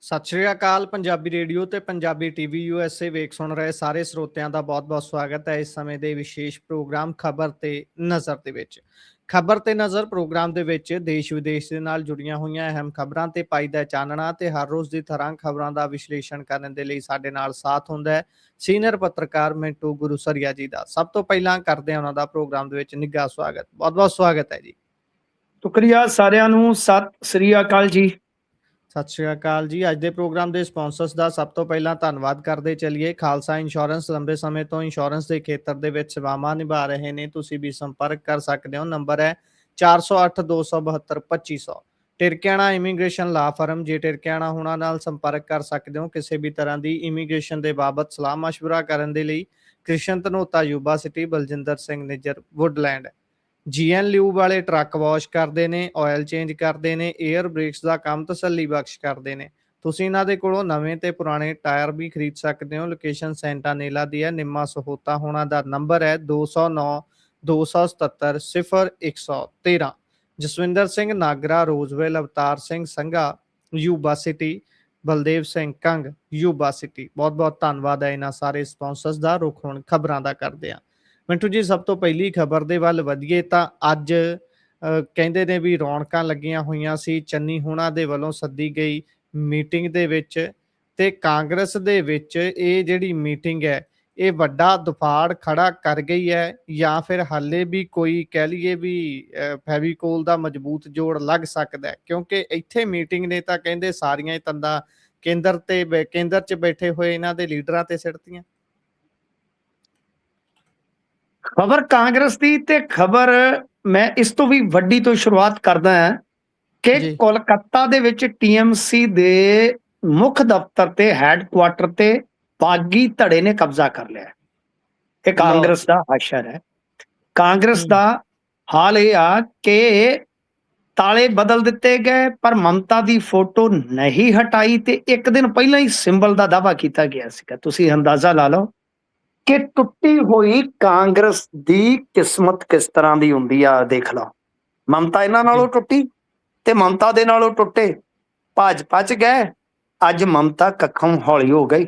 ਸਤਿ ਸ਼੍ਰੀ ਅਕਾਲ। ਪੰਜਾਬੀ ਰੇਡੀਓ ਤੇ Punjabi TV USA ਵੇਖ ਸੁਣ ਰਹੇ ਸਾਰੇ ਸਰੋਤਿਆਂ ਦਾ ਬਹੁਤ-ਬਹੁਤ ਸਵਾਗਤ ਹੈ ਇਸ ਸਮੇਂ ਦੇ ਵਿਸ਼ੇਸ਼ ਪ੍ਰੋਗਰਾਮ ਖਬਰ ਤੇ ਨਜ਼ਰ ਦੇ ਵਿੱਚ। ਖਬਰ ਤੇ ਨਜ਼ਰ ਪ੍ਰੋਗਰਾਮ ਦੇ ਵਿੱਚ ਦੇਸ਼ ਵਿਦੇਸ਼ ਦੇ ਨਾਲ ਜੁੜੀਆਂ ਹੋਈਆਂ ਅਹਿਮ ਖਬਰਾਂ ਤੇ ਪਾਈਦਾ ਚਾਨਣਾ ਤੇ ਹਰ ਰੋਜ਼ ਦੀ ਤਰ੍ਹਾਂ ਖਬਰਾਂ ਦਾ ਵਿਸ਼ਲੇਸ਼ਣ ਕਰਨ ਦੇ ਲਈ ਸਾਡੇ ਨਾਲ ਸਾਥ ਹੁੰਦਾ ਹੈ ਸੀਨੀਅਰ ਪੱਤਰਕਾਰ ਮਿੰਟੂ ਗੁਰੂਸਰੀਆ ਜੀ ਦਾ। ਸਭ ਤੋਂ ਪਹਿਲਾਂ ਕਰਦੇ ਹਾਂ ਉਹਨਾਂ ਦਾ ਪ੍ਰੋਗਰਾਮ ਦੇ ਵਿੱਚ ਨਿੱਘਾ ਸਵਾਗਤ। ਬਹੁਤ-ਬਹੁਤ ਸਵਾਗਤ ਹੈ ਜੀ। ਸ਼ੁਕਰੀਆ ਸਾਰਿਆਂ ਨੂੰ। ਸਤਿ ਸ੍ਰੀ ਅਕਾਲ ਜੀ। ਸਤਿ ਸ਼੍ਰੀ ਅਕਾਲ ਜੀ। ਅੱਜ ਦੇ ਪ੍ਰੋਗਰਾਮ ਦੇ ਸਪਾਂਸਰਸ ਦਾ ਸਭ ਤੋਂ ਪਹਿਲਾਂ ਧੰਨਵਾਦ ਕਰਦੇ ਚੱਲੀਏ। ਖਾਲਸਾ ਇੰਸ਼ੋਰੈਂਸ ਲੰਬੇ ਸਮੇਂ ਤੋਂ ਇੰਸ਼ੋਰੈਂਸ ਦੇ ਖੇਤਰ ਦੇ ਵਿੱਚ ਸੇਵਾਵਾਂ ਨਿਭਾ ਰਹੇ ਨੇ। ਤੁਸੀਂ ਵੀ ਸੰਪਰਕ ਕਰ ਸਕਦੇ ਹੋ। ਨੰਬਰ ਹੈ 4082722500। ਟਿਰਕਿਆਣਾ ਇਮੀਗ੍ਰੇਸ਼ਨ ਲਾ ਫਰਮ। ਜੇ ਟਿਰਕਿਆਣਾ ਹੁਣਾਂ ਨਾਲ ਸੰਪਰਕ ਕਰ ਸਕਦੇ ਹੋ ਕਿਸੇ ਵੀ ਤਰ੍ਹਾਂ ਦੀ ਇਮੀਗ੍ਰੇਸ਼ਨ ਦੇ ਬਾਬਤ ਸਲਾਹ ਮਸ਼ਵਰਾ ਕਰਨ ਦੇ ਲਈ। Krishan Dhanota Yuba City, Baljinder Singh Nijjar Woodland. ਜੀਐਨ ਲਿਊ ਵਾਲੇ ਟਰੱਕ ਵਾਸ਼ ਕਰਦੇ ਨੇ, ਆਇਲ ਚੇਂਜ ਕਰਦੇ ਨੇ, 에ਅਰ ਬ੍ਰੇਕਸ ਦਾ ਕੰਮ ਤਸੱਲੀ ਬਖਸ਼ ਕਰਦੇ ਨੇ। ਤੁਸੀਂ ਇਹਨਾਂ ਦੇ ਕੋਲੋਂ ਨਵੇਂ ਤੇ ਪੁਰਾਣੇ ਟਾਇਰ ਵੀ ਖਰੀਦ ਸਕਦੇ ਹੋ। ਲੋਕੇਸ਼ਨ ਸੈਂਟਾਨੇਲਾ ਦੀ ਹੈ। ਨਿੰਮਾ ਸਹੋਤਾ ਹੋਣਾ ਦਾ ਨੰਬਰ ਹੈ 209 277 0113। Jaswinder Singh Nagra, Roseville, Avtar Singh Sangha Yuba City, Baldev Singh Kang Yuba City. ਬਹੁਤ ਬਹੁਤ ਧੰਨਵਾਦ ਹੈ ਇਹਨਾਂ ਸਾਰੇ ਸਪਾਂਸਰਸ ਦਾ। ਰੁਖ ਹੁਣ ਖਬਰਾਂ ਦਾ ਕਰਦੇ ਹਾਂ। ਮਿੰਟੂ ਜੀ, ਸਭ ਤੋਂ ਪਹਿਲੀ ਖਬਰ ਦੇ ਵੱਲ ਵਧੀਏ ਤਾਂ ਅੱਜ ਕਹਿੰਦੇ ਨੇ ਵੀ ਰੌਣਕਾਂ ਲੱਗੀਆਂ ਹੋਈਆਂ ਸੀ ਚੰਨੀ ਹੋਣਾ ਦੇ ਵੱਲੋਂ ਸੱਦੀ ਗਈ ਮੀਟਿੰਗ ਦੇ ਵਿੱਚ, ਤੇ ਕਾਂਗਰਸ ਦੇ ਵਿੱਚ ਇਹ ਜਿਹੜੀ ਮੀਟਿੰਗ ਹੈ ਇਹ ਵੱਡਾ ਦਫਾੜ ਖੜਾ ਕਰ ਗਈ ਹੈ ਜਾਂ ਫਿਰ ਹਾਲੇ ਵੀ ਕੋਈ ਕਹਿ ਲਈਏ ਵੀ ਫੈਵੀਕੋਲ ਦਾ ਮਜ਼ਬੂਤ ਜੋੜ ਲੱਗ ਸਕਦਾ ਹੈ? ਕਿਉਂਕਿ ਇੱਥੇ ਮੀਟਿੰਗ ਨੇ ਤਾਂ ਕਹਿੰਦੇ ਸਾਰੀਆਂ ਹੀ ਤੰਦਾਂ ਕੇਂਦਰ 'ਚ ਬੈਠੇ ਹੋਏ ਇਹਨਾਂ ਦੇ ਲੀਡਰਾਂ ਤੇ ਸਿੱਟਤੀਆਂ। ਖਬਰ ਕਾਂਗਰਸ ਦੀ ਤੇ ਖਬਰ ਮੈਂ ਇਸ ਤੋਂ ਵੀ ਵੱਡੀ ਤੋਂ ਸ਼ੁਰੂਆਤ ਕਰਦਾ ਹਾਂ ਕਿ ਕੋਲਕਾਤਾ ਦੇ ਵਿੱਚ TMC ਦੇ ਮੁੱਖ ਦਫ਼ਤਰ ਤੇ ਹੈੱਡਕੁਆਟਰ ਤੇ ਬਾਗੀ ਧੜੇ ਨੇ ਕਬਜ਼ਾ ਕਰ ਲਿਆ। ਇਹ ਕਾਂਗਰਸ ਦਾ ਹਸ਼ਰ ਹੈ। ਕਾਂਗਰਸ ਦਾ ਹਾਲ ਇਹ ਆ ਕਿ ਤਾਲੇ ਬਦਲ ਦਿੱਤੇ ਗਏ ਪਰ ਮਮਤਾ ਦੀ ਫੋਟੋ ਨਹੀਂ ਹਟਾਈ ਤੇ ਇੱਕ ਦਿਨ ਪਹਿਲਾਂ ਹੀ ਸਿੰਬਲ ਦਾ ਦਾਅਵਾ ਕੀਤਾ ਗਿਆ ਸੀਗਾ। ਤੁਸੀਂ ਅੰਦਾਜ਼ਾ ਲਾ ਲਓ ਕਿ ਟੁੱਟੀ ਹੋਈ ਕਾਂਗਰਸ ਦੀ ਕਿਸਮਤ ਕਿਸ ਤਰ੍ਹਾਂ ਦੀ ਹੁੰਦੀ ਆ। ਦੇਖ ਲਓ, ਮਮਤਾ ਇਹਨਾਂ ਨਾਲੋਂ ਟੁੱਟੀ ਤੇ ਮਮਤਾ ਦੇ ਨਾਲੋਂ ਟੁੱਟੇ ਭਾਜਪਾ ਚ ਗਏ। ਅੱਜ ਮਮਤਾ ਕੱਖੋਂ ਹੌਲੀ ਹੋ ਗਈ।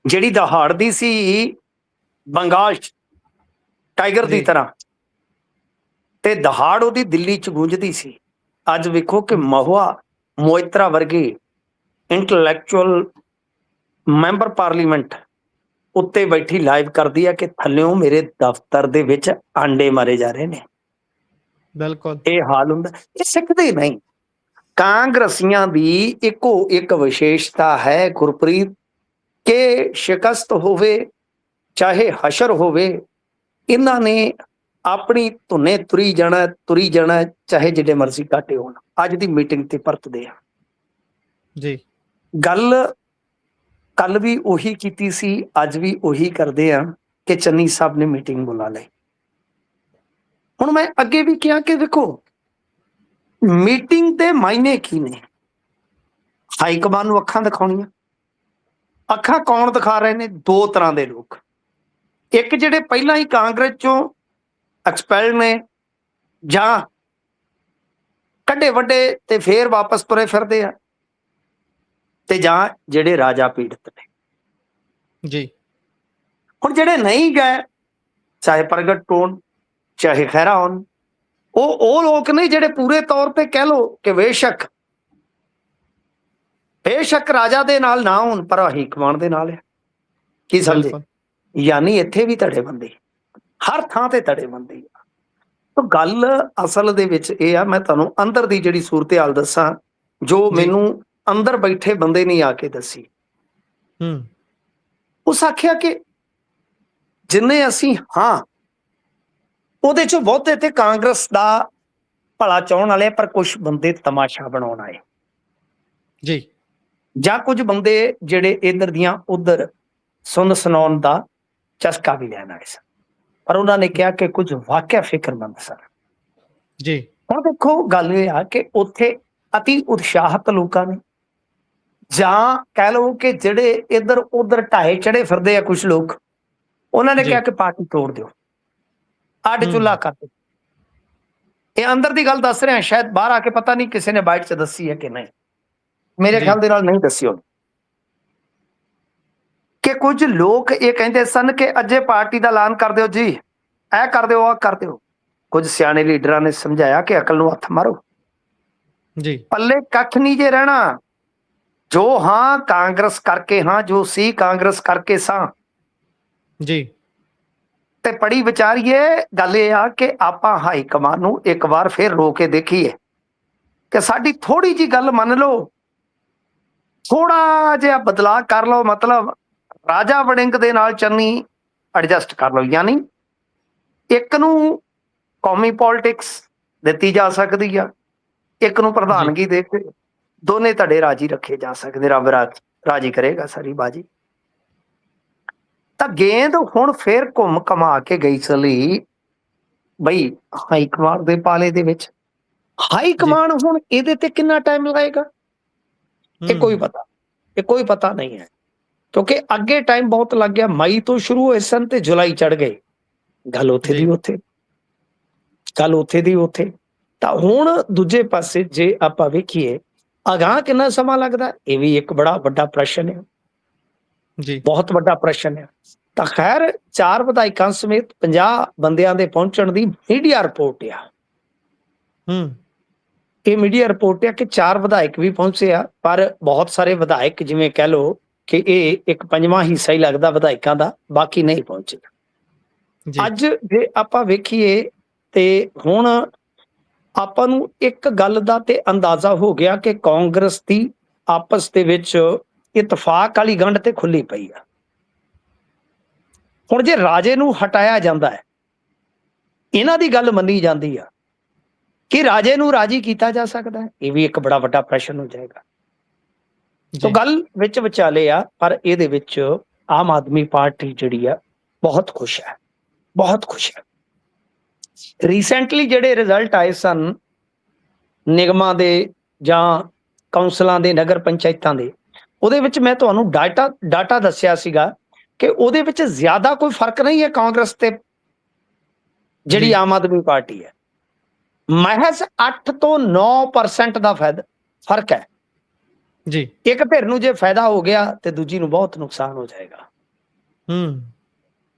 ਜਿਹੜੀ ਦਹਾੜਦੀ ਸੀ ਬੰਗਾਲ ਚ ਟਾਈਗਰ ਦੀ ਤਰ੍ਹਾਂ ਤੇ ਦਹਾੜ ਉਹਦੀ ਦਿੱਲੀ ਚ ਗੂੰਜਦੀ ਸੀ। ਅੱਜ ਵੇਖੋ ਕਿ ਮਹੁਆ ਮੋਇਤਰਾ ਵਰਗੇ ਇੰਟਲੈਕਚੁਅਲ ਮੈਂਬਰ ਪਾਰਲੀਮੈਂਟ ਉੱਤੇ ਬੈਠੀ ਲਾਈਵ ਕਰਦੀ ਹੈ ਕਿ ਥੱਲਿਓਂ ਮੇਰੇ ਦਫ਼ਤਰ ਦੇ ਵਿੱਚ ਆਂਡੇ ਮਾਰੇ ਜਾ ਰਹੇ ਨੇ। ਬਿਲਕੁਲ ਇਹ ਹਾਲ ਹੁੰਦਾ। ਇਹ ਸਿੱਖਦੇ ਨਹੀਂ। ਕਾਂਗਰਸੀਆਂ ਦੀ ਇੱਕੋ ਇੱਕ ਵਿਸ਼ੇਸ਼ਤਾ ਹੈ ਗੁਰਪ੍ਰੀਤ, ਕਿ ਸ਼ਿਕਸਤ ਹੋਵੇ ਚਾਹੇ ਹਸ਼ਰ ਹੋਵੇ, ਇਹਨਾਂ ਨੇ ਆਪਣੀ ਧੁਨੇ ਤੁਰੀ ਜਾਣਾ ਚਾਹੇ ਜਿੱਡੇ ਮਰਜ਼ੀ ਘਾਟੇ ਹੋਣ। ਅੱਜ ਦੀ ਮੀਟਿੰਗ ਤੇ ਪਰਤਦੇ ਆ ਜੀ। ਗੱਲ ਕੱਲ ਵੀ ਉਹੀ ਕੀਤੀ ਸੀ, ਅੱਜ ਵੀ ਉਹੀ ਕਰਦੇ ਆ ਕਿ ਚੰਨੀ ਸਾਹਿਬ ਨੇ ਮੀਟਿੰਗ ਬੁਲਾ ਲਈ। ਹੁਣ ਮੈਂ ਅੱਗੇ ਵੀ ਕਿਹਾ ਕਿ ਦੇਖੋ ਮੀਟਿੰਗ ਦੇ ਮਾਇਨੇ ਕੀ ਨੇ। ਹਾਈ ਕਮਾਨ ਨੂੰ ਅੱਖਾਂ ਦਿਖਾਉਣੀਆਂ। ਅੱਖਾਂ ਕੌਣ ਦਿਖਾ ਰਹੇ ਨੇ? ਦੋ ਤਰ੍ਹਾਂ ਦੇ ਲੋਕ। ਇੱਕ ਜਿਹੜੇ ਪਹਿਲਾਂ ਹੀ ਕਾਂਗਰਸ ਚੋਂ ਐਕਸਪੈਲ ਨੇ ਜਾਂ ਕੱਢੇ ਵੱਡੇ ਤੇ ਫੇਰ ਵਾਪਸ ਤੁਰੇ ਫਿਰਦੇ ਆ, ਤੇ ਜਾਂ ਜਿਹੜੇ ਰਾਜਾ ਪੀੜਤ ਨੇ ਜੀ। ਹੁਣ ਜਿਹੜੇ ਨਹੀਂ ਗਏ, ਚਾਹੇ ਪ੍ਰਗਟ ਹੋਣ ਚਾਹੇ ਖਹਿਰਾ ਹੋਣ, ਉਹ ਲੋਕ ਨੇ ਜਿਹੜੇ ਪੂਰੇ ਤੌਰ ਤੇ ਕਹਿ ਲਓ ਕਿ ਬੇਸ਼ੱਕ ਰਾਜਾ ਦੇ ਨਾਲ ਨਾ ਹੋਣ ਪਰ ਹੀ ਕਮਾਨ ਦੇ ਨਾਲ ਹੈ। ਕੀ ਸਮਝੇ? ਯਾਨੀ ਇੱਥੇ ਵੀ ਧੜੇਬੰਦੀ, ਹਰ ਥਾਂ ਤੇ ਧੜੇਬੰਦੀ। ਤਾਂ ਗੱਲ ਅਸਲ ਦੇ ਵਿੱਚ ਇਹ ਆ, ਮੈਂ ਤੁਹਾਨੂੰ ਅੰਦਰ ਦੀ ਜਿਹੜੀ ਸੂਰਤ-ਹਾਲ ਦੱਸਾਂ ਜੋ ਮੈਨੂੰ ਅੰਦਰ ਬੈਠੇ ਬੰਦੇ ਨੇ ਆ ਕੇ ਦੱਸੀ। ਉਸ ਆਖਿਆ ਕਿ ਜਿੰਨੇ ਅਸੀਂ ਹਾਂ ਉਹਦੇ ਚੋਂ ਬਹੁਤੇ ਤੇ ਕਾਂਗਰਸ ਦਾ ਭਲਾ ਚਾਹਣ ਵਾਲੇ, ਪਰ ਕੁਛ ਬੰਦੇ ਤਮਾਸ਼ਾ ਬਣਾਉਣ ਆਏ ਜੀ, ਜਾਂ ਕੁਝ ਬੰਦੇ ਜਿਹੜੇ ਇੱਧਰ ਦੀਆਂ ਉੱਧਰ ਸੁਣ ਸੁਣਾਉਣ ਦਾ ਚਸਕਾ ਵੀ ਲੈਣ ਆਏ ਸਨ। ਪਰ ਉਹਨਾਂ ਨੇ ਕਿਹਾ ਕਿ ਕੁਝ ਵਾਕਿਆ ਫਿਕਰਮੰਦ ਸਨ। ਜੀ। ਹੁਣ ਦੇਖੋ ਗੱਲ ਇਹ ਆ ਕਿ ਉੱਥੇ ਅਤੀ ਉਤਸ਼ਾਹਤ ਲੋਕਾਂ ਨੇ, ਜਾਂ ਕਹਿ ਲਓ ਕਿ ਜਿਹੜੇ ਇੱਧਰ ਉੱਧਰ ਢਾਏ ਚੜੇ ਫਿਰਦੇ ਆ ਕੁਛ ਲੋਕ, ਉਹਨਾਂ ਨੇ ਕਿਹਾ ਕਿ ਪਾਰਟੀ ਤੋੜ ਦਿਓ, ਅੱਡ ਚੁੱਲਾ ਕਰ ਦਿਓ। ਇਹ ਅੰਦਰ ਦੀ ਗੱਲ ਦੱਸ ਰਿਹਾ, ਸ਼ਾਇਦ ਬਾਹਰ ਆ ਕੇ ਪਤਾ ਨਹੀਂ ਕਿਸੇ ਨੇ ਬਾਈਟ 'ਚ ਦੱਸੀ ਹੈ ਕਿ ਨਹੀਂ। ਮੇਰੇ ਜੀ ਖਿਆਲ ਦੇ ਨਾਲ ਨਹੀਂ ਦੱਸੀ ਉਹਨੇ ਕਿ ਕੁਝ ਲੋਕ ਇਹ ਕਹਿੰਦੇ ਸਨ ਕਿ ਅਜੇ ਪਾਰਟੀ ਦਾ ਐਲਾਨ ਕਰ ਦਿਓ ਜੀ, ਇਹ ਕਰ ਦਿਓ, ਆਹ ਕਰ ਦਿਓ। ਕੁਝ ਸਿਆਣੇ ਲੀਡਰਾਂ ਨੇ ਸਮਝਾਇਆ ਕਿ ਅਕਲ ਨੂੰ ਹੱਥ ਮਾਰੋ, ਜੀ ਪੱਲੇ ਕੱਖ ਨਹੀਂ ਜੇ ਰਹਿਣਾ। ਜੋ ਹਾਂ ਕਾਂਗਰਸ ਕਰਕੇ ਹਾਂ, ਜੋ ਸੀ ਕਾਂਗਰਸ ਕਰਕੇ ਸਾਂ। ਜੀ ਤੇ ਪੜੀ ਵਿਚਾਰੀਏ ਗੱਲ ਇਹ ਆ ਕਿ ਆਪਾਂ ਹਾਈ ਕਮਾਨ ਨੂੰ ਇੱਕ ਵਾਰ ਫਿਰ ਰੋ ਕੇ ਦੇਖੀਏ ਕਿ ਸਾਡੀ ਥੋੜੀ ਜੀ ਗੱਲ ਮੰਨ ਲਓ, ਥੋੜਾ ਜਿਹਾ ਬਦਲਾਅ ਕਰ ਲਓ, ਮਤਲਬ ਰਾਜਾ ਵੜਿੰਗ ਦੇ ਨਾਲ ਚੰਨੀ ਐਡਜਸਟ ਕਰ ਲਓ। ਯਾਨੀ ਇੱਕ ਨੂੰ ਕੌਮੀ ਪੋਲਿਟਿਕਸ ਦਿੱਤੀ ਜਾ ਸਕਦੀ ਆ, ਇੱਕ ਨੂੰ ਪ੍ਰਧਾਨਗੀ ਦੇ ਕੇ ਦੋਨੇ ਧੜੇ ਰਾਜੀ ਰੱਖੇ ਜਾ ਸਕਦੇ। ਰੱਬ ਰਾਜੀ ਕਰੇਗਾ ਸਾਰੀ ਬਾਜੀ। ਤਾਂ ਗੇਂਦ ਹੁਣ ਫੇਰ ਘੁੰਮ ਕਮਾ ਕੇ ਗਈ ਚਲੀ ਬਈ ਹਾਈ ਕਮਾਂਡ ਦੇ ਪਾਲੇ ਦੇ ਵਿੱਚ। ਹਾਈ ਕਮਾਂਡ ਹੁਣ ਇਹਦੇ ਤੇ ਕਿੰਨਾ ਟਾਈਮ ਲਾਏਗਾ ਇਹ ਕੋਈ ਪਤਾ ਨਹੀਂ ਹੈ, ਕਿਉਂਕਿ ਅੱਗੇ ਟਾਈਮ ਬਹੁਤ ਲੱਗ ਗਿਆ। ਮਈ ਤੋਂ ਸ਼ੁਰੂ ਹੋਏ ਸਨ ਤੇ ਜੁਲਾਈ ਚੜ ਗਏ। ਗੱਲ ਉੱਥੇ ਦੀ ਉੱਥੇ। ਤਾਂ ਹੁਣ ਦੂਜੇ ਪਾਸੇ ਜੇ ਆਪਾਂ ਵੇਖੀਏ ਅਗਾਂਹ ਕਿੰਨਾ ਸਮਾਂ ਲੱਗਦਾ, ਇਹ ਵੀ ਇੱਕ ਬੜਾ ਵੱਡਾ ਪ੍ਰਸ਼ਨ ਹੈ ਜੀ ਬਹੁਤ ਵੱਡਾ ਪ੍ਰਸ਼ਨ ਹੈ। ਤਾਂ ਖੈਰ 4 ਵਿਧਾਇਕਾਂ ਸਮੇਤ 50 ਬੰਦਿਆਂ ਦੇ ਪਹੁੰਚਣ ਦੀ ਮੀਡੀਆ ਰਿਪੋਰਟ ਆ। ਇਹ ਮੀਡੀਆ ਰਿਪੋਰਟ ਆ ਕਿ 4 ਵਿਧਾਇਕ ਵੀ ਪਹੁੰਚੇ ਆ, ਪਰ ਬਹੁਤ ਸਾਰੇ ਵਿਧਾਇਕ ਜਿਵੇਂ ਕਹਿ ਲਓ ਕਿ ਇਹ ਇੱਕ 5ਵਾਂ ਹਿੱਸਾ ਹੀ ਲੱਗਦਾ ਵਿਧਾਇਕਾਂ ਦਾ, ਬਾਕੀ ਨਹੀਂ ਪਹੁੰਚੇ। ਅੱਜ ਜੇ ਆਪਾਂ ਵੇਖੀਏ ਤੇ ਹੁਣ ਆਪਾਂ ਨੂੰ ਇੱਕ ਗੱਲ ਦਾ ਤੇ ਅੰਦਾਜ਼ਾ ਹੋ ਗਿਆ ਕਿ ਕਾਂਗਰਸ ਦੀ ਆਪਸ ਦੇ ਵਿੱਚ ਇਤਫਾਕ ਵਾਲੀ ਗੰਢ ਤੇ ਖੁੱਲੀ ਪਈ ਆ। ਹੁਣ ਜੇ ਰਾਜੇ ਨੂੰ ਹਟਾਇਆ ਜਾਂਦਾ ਹੈ, ਇਹਨਾਂ ਦੀ ਗੱਲ ਮੰਨੀ ਜਾਂਦੀ ਆ ਕਿ ਰਾਜੇ ਨੂੰ ਰਾਜੀ ਕੀਤਾ ਜਾ ਸਕਦਾ ਹੈ, ਇਹ ਵੀ ਇੱਕ ਬੜਾ ਵੱਡਾ ਪ੍ਰਸ਼ਨ ਹੋ ਜਾਏਗਾ। ਤਾਂ ਗੱਲ ਵਿੱਚ ਵਿਚਾਲੇ ਆ, ਪਰ ਇਹਦੇ ਵਿੱਚ ਆਮ ਆਦਮੀ ਪਾਰਟੀ ਜਿਹੜੀ ਆ ਬਹੁਤ ਖੁਸ਼ ਹੈ। ਰੀਸੈਂਟਲੀ ਜਿਹੜੇ ਰਿਜ਼ਲਟ ਆਏ ਸਨ ਨਿਗਮਾਂ ਦੇ ਜਾਂ ਕੌਂਸਲਾਂ ਦੇ, ਨਗਰ ਪੰਚਾਇਤਾਂ ਦੇ, ਉਹਦੇ ਵਿੱਚ ਮੈਂ ਤੁਹਾਨੂੰ ਡਾਟਾ ਦੱਸਿਆ ਸੀਗਾ ਕਿ ਉਹਦੇ ਵਿੱਚ ਜ਼ਿਆਦਾ ਕੋਈ ਫਰਕ ਨਹੀਂ ਹੈ ਕਾਂਗਰਸ ਤੇ ਜਿਹੜੀ ਆਮ ਆਦਮੀ ਪਾਰਟੀ ਹੈ। ਮਹਿਜ਼ 8 ਤੋਂ 9% ਦਾ ਫਰਕ ਹੈ ਜੀ। ਇੱਕ ਧਿਰ ਨੂੰ ਜੇ ਫਾਇਦਾ ਹੋ ਗਿਆ ਤੇ ਦੂਜੀ ਨੂੰ ਬਹੁਤ ਨੁਕਸਾਨ ਹੋ ਜਾਏਗਾ।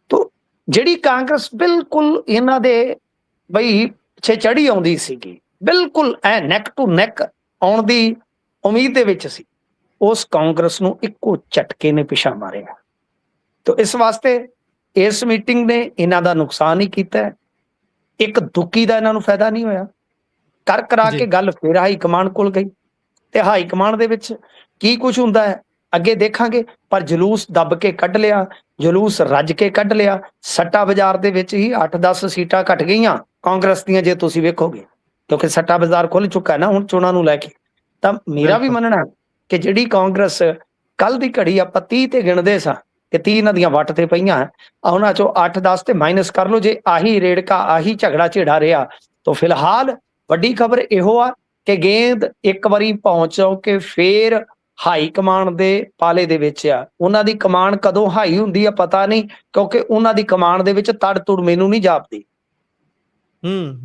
ਤੋ ਜਿਹੜੀ ਕਾਂਗਰਸ ਬਿਲਕੁਲ ਇਹਨਾਂ ਦੇ ਬਈ ਪਿੱਛੇ ਚੜੀ ਆਉਂਦੀ ਸੀਗੀ, ਬਿਲਕੁਲ ਐ ਨੈਕ ਟੂ ਨੈਕ ਆਉਣ ਦੀ ਉਮੀਦ ਦੇ ਵਿੱਚ ਸੀ, ਉਸ ਕਾਂਗਰਸ ਨੂੰ ਇੱਕੋ ਝਟਕੇ ਨੇ ਪਿਛਾ ਮਾਰਿਆ। ਤੋ ਇਸ ਵਾਸਤੇ ਇਸ ਮੀਟਿੰਗ ਨੇ ਇਹਨਾਂ ਦਾ ਨੁਕਸਾਨ ਹੀ ਕੀਤਾ। ਇੱਕ ਦੁੱਕੀ ਦਾ ਇਹਨਾਂ ਨੂੰ ਫਾਇਦਾ ਨਹੀਂ ਹੋਇਆ। ਕਰਾ ਕੇ ਗੱਲ ਫਿਰ ਹਾਈ ਕਮਾਂਡ ਕੋਲ ਗਈ ਤੇ ਹਾਈ ਕਮਾਂਡ ਦੇ ਵਿੱਚ ਕੀ ਕੁਝ ਹੁੰਦਾ ਹੈ ਅੱਗੇ ਦੇਖਾਂਗੇ, ਪਰ ਜਲੂਸ ਦੱਬ ਕੇ ਕੱਢ ਲਿਆ, ਜਲੂਸ ਰੱਜ ਕੇ ਕੱਢ ਲਿਆ। ਸੱਟਾ ਬਾਜ਼ਾਰ ਦੇ ਵਿੱਚ ਹੀ 8-10 ਸੀਟਾਂ ਘਟ ਗਈਆਂ ਕਾਂਗਰਸ ਦੀਆਂ, ਜੇ ਤੁਸੀਂ ਵੇਖੋਗੇ, ਕਿਉਂਕਿ ਸੱਟਾ ਬਾਜ਼ਾਰ ਖੁੱਲ ਚੁੱਕਾ ਹੈ ਨਾ ਹੁਣ ਚੋਣਾਂ ਨੂੰ ਲੈ ਕੇ। ਤਾਂ ਮੇਰਾ ਵੀ ਮੰਨਣਾ ਕਿ ਜਿਹੜੀ ਕਾਂਗਰਸ ਕੱਲ ਦੀ ਘੜੀ ਆਪਾਂ 30 ਤੇ ਗਿਣਦੇ ਸਾਂ ਕਿ 30 ਇਹਨਾਂ ਦੀਆਂ ਵੱਟ ਤੇ ਪਈਆਂ, ਉਹਨਾਂ ਚੋਂ 8-10 ਤੇ ਮਾਈਨਸ ਕਰ ਲਓ। ਜੇ ਆਹੀ ਰੇੜਕਾ, ਆਹੀ ਝਗੜਾ ਝੇੜਾ ਰਿਹਾ ਤਾਂ ਫਿਲਹਾਲ ਵੱਡੀ ਖਬਰ ਇਹੋ ਆ ਕਿ ਗੇਂਦ ਇੱਕ ਵਾਰੀ ਪਹੁੰਚ ਕੇ ਫੇਰ ਹਾਈ ਕਮਾਂਡ ਦੇ ਪਾਲੇ ਦੇ ਵਿੱਚ ਆ। ਉਹਨਾਂ ਦੀ ਕਮਾਂਡ ਕਦੋਂ ਹਾਈ ਹੁੰਦੀ ਆ ਪਤਾ ਨਹੀਂ, ਕਿਉਂਕਿ ਉਹਨਾਂ ਦੀ ਕਮਾਂਡ ਦੇ ਵਿੱਚ ਤੜ ਤੁੜ ਮੈਨੂੰ ਨਹੀਂ ਜਾਪਦੀ।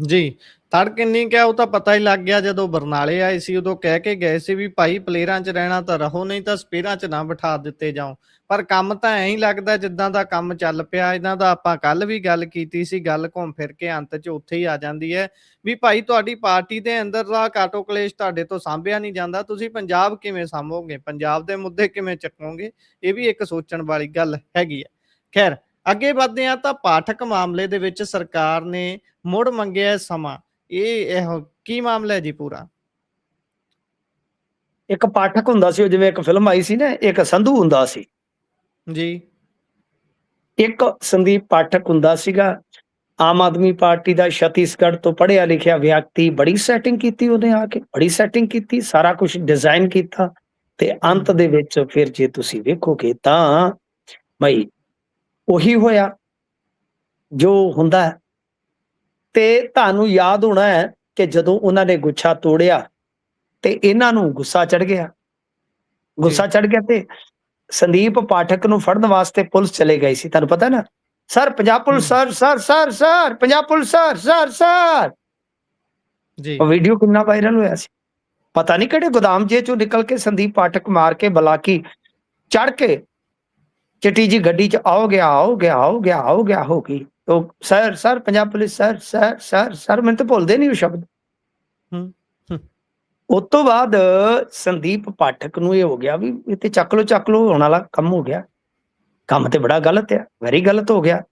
ਜੀ ਤੜ ਕਿੰਨੀ ਕਿਹਾ ਉਹ ਤਾਂ ਪਤਾ ਹੀ ਲੱਗ ਗਿਆ। ਜਦੋਂ ਬਰਨਾਲੇ ਆਏ ਸੀ ਉਦੋਂ ਕਹਿ ਕੇ ਗਏ ਸੀ ਵੀ ਭਾਈ ਪਲੇਅਰਾਂ 'ਚ ਰਹਿਣਾ ਤਾਂ ਰਹੋ, ਨਹੀਂ ਤਾਂ ਸਪੇਅਰਾਂ 'ਚ ਨਾ ਬਿਠਾ ਦਿੱਤੇ ਜਾਓ। ਪਰ ਕੰਮ ਤਾਂ ਐਂ ਹੀ ਲੱਗਦਾ ਜਿੱਦਾਂ ਦਾ ਕੰਮ ਚੱਲ ਪਿਆ ਇਹਨਾਂ ਦਾ। ਆਪਾਂ ਕੱਲ ਵੀ ਗੱਲ ਕੀਤੀ ਸੀ, ਗੱਲ ਘੁੰਮ ਫਿਰ ਕੇ ਅੰਤ 'ਚ ਉੱਥੇ ਹੀ ਆ ਜਾਂਦੀ ਹੈ ਵੀ ਭਾਈ ਤੁਹਾਡੀ ਪਾਰਟੀ ਦੇ ਅੰਦਰ ਦਾ ਕਾਟੋ ਕਲੇਸ਼ ਤੁਹਾਡੇ ਤੋਂ ਸਾਂਭਿਆ ਨਹੀਂ ਜਾਂਦਾ। ਤੁਸੀਂ ਪੰਜਾਬ ਕਿਵੇਂ ਸਾਂਭੋਗੇ, ਪੰਜਾਬ ਦੇ ਮੁੱਦੇ ਕਿਵੇਂ ਚੱਕੋਗੇ, ਇਹ ਵੀ ਇੱਕ ਸੋਚਣ ਵਾਲੀ ਗੱਲ ਹੈਗੀ ਹੈ। ਖੈਰ ਅੱਗੇ ਵਧਦੇ ਹਾਂ ਤਾਂ ਪਾਠਕ ਮਾਮਲੇ ਦੇ ਵਿੱਚ ਸਰਕਾਰ ਨੇ ਮੁੜ ਮੰਗਿਆ ਸਮਾਂ। ਇਹ ਕੀ ਮਾਮਲਾ ਹੈ ਜੀ ਪੂਰਾ? ਇੱਕ ਪਾਠਕ ਹੁੰਦਾ ਸੀ, ਉਹ ਜਿਵੇਂ ਇੱਕ ਫਿਲਮ ਆਈ ਸੀ ਨਾ, ਇੱਕ ਸੰਧੂ ਹੁੰਦਾ ਸੀ ਜੀ, ਇੱਕ ਸੰਦੀਪ ਪਾਠਕ ਹੁੰਦਾ ਸੀਗਾ। ਆਮ ਆਦਮੀ ਪਾਰਟੀ ਦਾ ਛੱਤੀਸਗੜ੍ਹ ਤੋਂ ਪੜ੍ਹਿਆ ਲਿਖਿਆ ਵਿਅਕਤੀ। ਬੜੀ ਸੈਟਿੰਗ ਕੀਤੀ ਉਹਨੇ ਆ ਕੇ, ਬੜੀ ਸੈਟਿੰਗ ਕੀਤੀ, ਸਾਰਾ ਕੁਝ ਡਿਜ਼ਾਈਨ ਕੀਤਾ ਤੇ ਅੰਤ ਦੇ ਵਿੱਚ ਫਿਰ ਜੇ ਤੁਸੀਂ ਵੇਖੋਗੇ ਤਾਂ ਬਈ ਉਹੀ ਹੋਇਆ ਜੋ ਹੁੰਦਾ ਹੈ। ਤੇ ਤੁਹਾਨੂੰ ਯਾਦ ਹੋਣਾ ਹੈ ਕਿ ਜਦੋਂ ਉਹਨਾਂ ਨੇ ਗੁੱਛਾ ਤੋੜਿਆ ਤੇ ਇਹਨਾਂ ਨੂੰ ਗੁੱਸਾ ਚੜ ਗਿਆ ਤੇ ਸੰਦੀਪ ਪਾਠਕ ਨੂੰ ਫੜਨ ਵਾਸਤੇ ਪੁਲਿਸ ਚਲੇ ਗਈ ਸੀ। ਤੁਹਾਨੂੰ ਪਤਾ ਨਾ, sir Punjab police, sir Punjab police, sir. ਉਹ ਵੀਡੀਓ ਕਿੰਨਾ ਵਾਇਰਲ ਹੋਇਆ ਸੀ। ਪਤਾ ਨਹੀਂ ਕਿਹੜੇ ਗੋਦਾਮ ਜੇ ਚੋਂ ਨਿਕਲ ਕੇ ਸੰਦੀਪ ਪਾਠਕ ਮਾਰ ਕੇ ਬਲਾਕੀ ਚੜ ਕੇ ਚਿੱਟੀ ਜੀ ਗੱਡੀ 'ਚ ਆਓ ਗਿਆ ਹੋ ਗਈ। ਉਹ ਸਰ ਪੰਜਾਬ ਪੁਲਿਸ ਸਰ ਮੈਨੂੰ ਤਾਂ ਭੁੱਲਦੇ ਨਹੀਂ ਉਹ ਸ਼ਬਦ। ਉਸ ਤੋਂ ਬਾਅਦ ਸੰਦੀਪ ਪਾਠਕ ਨੂੰ ਇਹ ਹੋ ਗਿਆ ਵੀ ਇਹ ਤੇ ਚੱਕ ਲੋ ਹੋਣ ਵਾਲਾ ਕੰਮ ਹੋ ਗਿਆ, ਕੰਮ ਤੇ ਬੜਾ ਗਲਤ ਆ, ਵੈਰੀ ਗਲਤ ਹੋ ਗਿਆ।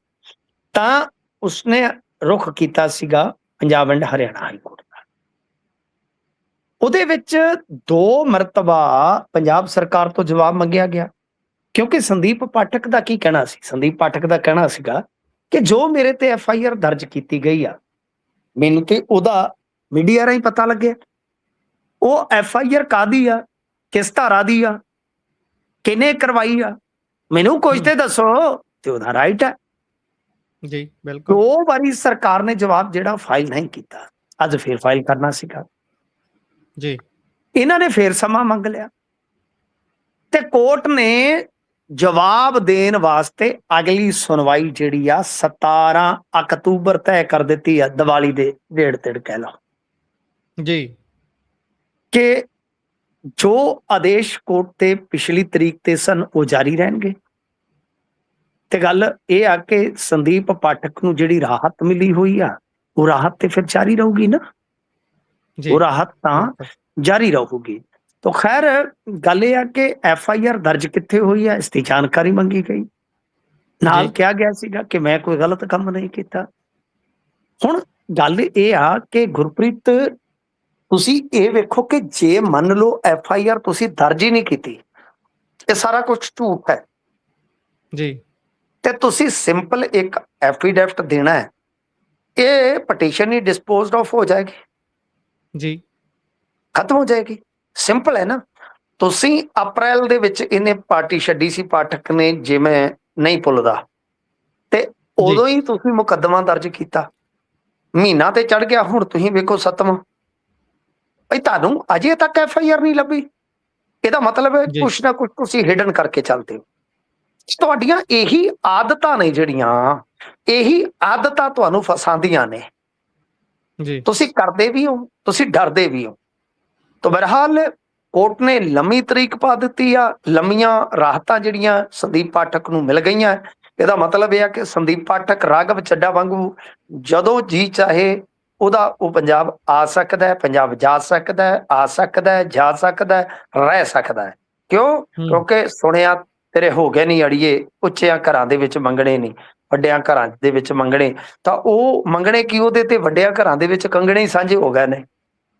ਤਾਂ ਉਸਨੇ ਰੁਖ ਕੀਤਾ ਸੀਗਾ Punjab and Haryana high court ਦਾ। ਉਹਦੇ ਵਿੱਚ 2 ਮਰਤਬਾ ਪੰਜਾਬ ਸਰਕਾਰ ਤੋਂ ਜਵਾਬ ਮੰਗਿਆ ਗਿਆ, ਕਿਉਂਕਿ ਸੰਦੀਪ ਪਾਠਕ ਦਾ ਕੀ ਕਹਿਣਾ ਸੀ? ਸੰਦੀਪ ਪਾਠਕ ਦਾ ਕਹਿਣਾ ਸੀਗਾ ਕਿ ਜੋ ਮੇਰੇ ਤੇ FIR ਦਰਜ ਕੀਤੀ ਗਈ ਆ, ਮੈਨੂੰ ਤੇ ਉਹਦਾ ਮੀਡੀਆ ਰਾਹੀਂ ਪਤਾ ਲੱਗਿਆ। ਉਹ FIR ਕਾਹਦੀ ਆ, ਕਿਸ ਧਾਰਾ ਦੀ ਆ, ਕਿਹਨੇ ਕਰਵਾਈ ਆ, ਮੈਨੂੰ ਕੁਝ ਤੇ ਦੱਸੋ। ਤੇ ਉਹਦਾ ਰਾਈਟ ਹੈ ਜੀ, ਬਿਲਕੁਲ। 2 ਵਾਰੀ ਸਰਕਾਰ ਨੇ ਜਵਾਬ ਜਿਹੜਾ ਫਾਈਲ ਨਹੀਂ ਕੀਤਾ, ਅੱਜ ਫੇਰ ਫਾਈਲ ਕਰਨਾ ਸੀਗਾ ਜੀ। ਇਹਨਾਂ ਨੇ ਫੇਰ ਸਮਾਂ ਮੰਗ ਲਿਆ ਤੇ ਕੋਰਟ ਨੇ ਜਵਾਬ ਦੇਣ ਵਾਸਤੇ ਅਗਲੀ ਸੁਣਵਾਈ ਜਿਹੜੀ ਆ 17 ਅਕਤੂਬਰ ਤੈਅ ਕਰ ਦਿੱਤੀ ਆ, ਦੀਵਾਲੀ ਦੇ ਨੇੜੇ ਤੇੜੇ ਕਹਿ ਲਓ ਜੀ, ਕਿ ਜੋ ਆਦੇਸ਼ ਕੋਰਟ ਤੇ ਪਿਛਲੀ ਤਰੀਕ ਤੇ ਸਨ ਉਹ ਜਾਰੀ ਰਹਿਣਗੇ। ਤੇ ਗੱਲ ਇਹ ਆ ਕਿ ਸੰਦੀਪ ਪਾਠਕ ਨੂੰ ਜਿਹੜੀ ਰਾਹਤ ਮਿਲੀ ਹੋਈ ਆ, ਉਹ ਰਾਹਤ ਤੇ ਫਿਰ ਜਾਰੀ ਰਹੂਗੀ ਨਾ, ਉਹ ਰਾਹਤ ਤਾਂ ਜਾਰੀ ਰਹੂਗੀ। ਤਾਂ ਖੈਰ ਗੱਲ ਇਹ ਆ ਕਿ FIR ਦਰਜ ਕਿੱਥੇ ਹੋਈ ਆ, ਇਸ ਦੀ ਜਾਣਕਾਰੀ ਮੰਗੀ ਗਈ। ਨਾਲ ਕਿਹਾ ਗਿਆ ਸੀਗਾ ਕਿ ਮੈਂ ਕੋਈ ਗਲਤ ਕੰਮ ਨਹੀਂ ਕੀਤਾ। ਹੁਣ ਗੱਲ ਇਹ ਆ ਕਿ ਗੁਰਪ੍ਰੀਤ, ਤੁਸੀਂ ਇਹ ਵੇਖੋ ਕਿ ਜੇ ਮੰਨ ਲਓ FIR ਤੁਸੀਂ ਦਰਜ ਹੀ ਨਹੀਂ ਕੀਤੀ, ਇਹ ਸਾਰਾ ਕੁਝ ਝੂਠ ਹੈ ਜੀ, ਤੇ ਤੁਸੀਂ ਸਿੰਪਲ ਇੱਕ ਐਫੀਡੈਵਿਟ ਦੇਣਾ ਹੈ, ਇਹ ਪਟੀਸ਼ਨ ਹੀ ਡਿਸਪੋਜ਼ਡ ਆਫ ਹੋ ਜਾਏਗੀ ਜੀ, ਖਤਮ ਹੋ ਜਾਏਗੀ। ਸਿੰਪਲ ਹੈ ਨਾ। ਤੁਸੀਂ ਅਪ੍ਰੈਲ ਦੇ ਵਿੱਚ ਇਹਨੇ ਪਾਰਟੀ ਛੱਡੀ ਸੀ ਪਾਠਕ ਨੇ, ਜੇ ਮੈਂ ਨਹੀਂ ਭੁੱਲਦਾ, ਤੇ ਉਦੋਂ ਹੀ ਤੁਸੀਂ ਮੁਕੱਦਮਾ ਦਰਜ ਕੀਤਾ, ਮਹੀਨਾ ਤੇ ਚੜ ਗਿਆ, ਹੁਣ ਤੁਸੀਂ ਵੇਖੋ 7ਵਾਂ। ਭਾਈ ਤੁਹਾਨੂੰ ਅਜੇ ਤੱਕ FIR ਨਹੀਂ ਲੱਭੀ, ਇਹਦਾ ਮਤਲਬ ਹੈ ਕੁਛ ਨਾ ਕੁਛ ਤੁਸੀਂ ਹਿਡਨ ਕਰਕੇ ਚੱਲਦੇ ਹੋ। ਤੁਹਾਡੀਆਂ ਇਹੀ ਆਦਤਾਂ ਨੇ ਜਿਹੜੀਆਂ, ਇਹੀ ਆਦਤਾਂ ਤੁਹਾਨੂੰ ਫਸਾਉਂਦੀਆਂ ਨੇ। ਤੁਸੀਂ ਕਰਦੇ ਵੀ ਹੋ, ਤੁਸੀਂ ਡਰਦੇ ਵੀ ਹੋ। ਤਾਂ ਬਹਰਹਾਲ ਕੋਰਟ ਨੇ ਲੰਮੀ ਤਰੀਕ ਪਾ ਦਿੱਤੀ ਆ, ਲੰਮੀਆਂ ਰਾਹਤਾਂ ਜਿਹੜੀਆਂ ਸੰਦੀਪ ਪਾਠਕ ਨੂੰ ਮਿਲ ਗਈਆਂ। ਇਹਦਾ ਮਤਲਬ ਇਹ ਆ ਕਿ ਸੰਦੀਪ ਪਾਠਕ ਰਾਘਵ ਚੱਡਾ ਵਾਂਗੂ ਜਦੋਂ ਜੀ ਚਾਹੇ ਉਹਦਾ ਉਹ ਪੰਜਾਬ ਆ ਸਕਦਾ ਹੈ, ਪੰਜਾਬ ਜਾ ਸਕਦਾ ਹੈ, ਆ ਸਕਦਾ ਹੈ, ਜਾ ਸਕਦਾ ਹੈ, ਰਹਿ ਸਕਦਾ ਹੈ। ਕਿਉਂ? ਕਿਉਂਕਿ ਸੁਣਿਆ ਤੇਰੇ ਹੋ ਗਏ ਨਹੀਂ ਅੜੀਏ, ਉੱਚਿਆਂ ਘਰਾਂ ਦੇ ਵਿੱਚ ਮੰਗਣੇ ਨਹੀਂ, ਵੱਡਿਆਂ ਘਰਾਂ ਦੇ ਵਿੱਚ ਮੰਗਣੇ। ਤਾਂ ਉਹ ਮੰਗਣੇ ਕੀ, ਉਹਦੇ ਤੇ ਵੱਡਿਆਂ ਘਰਾਂ ਦੇ ਵਿੱਚ ਕੰਗਣੇ ਹੀ ਸਾਂਝੇ ਹੋ ਗਏ ਨੇ।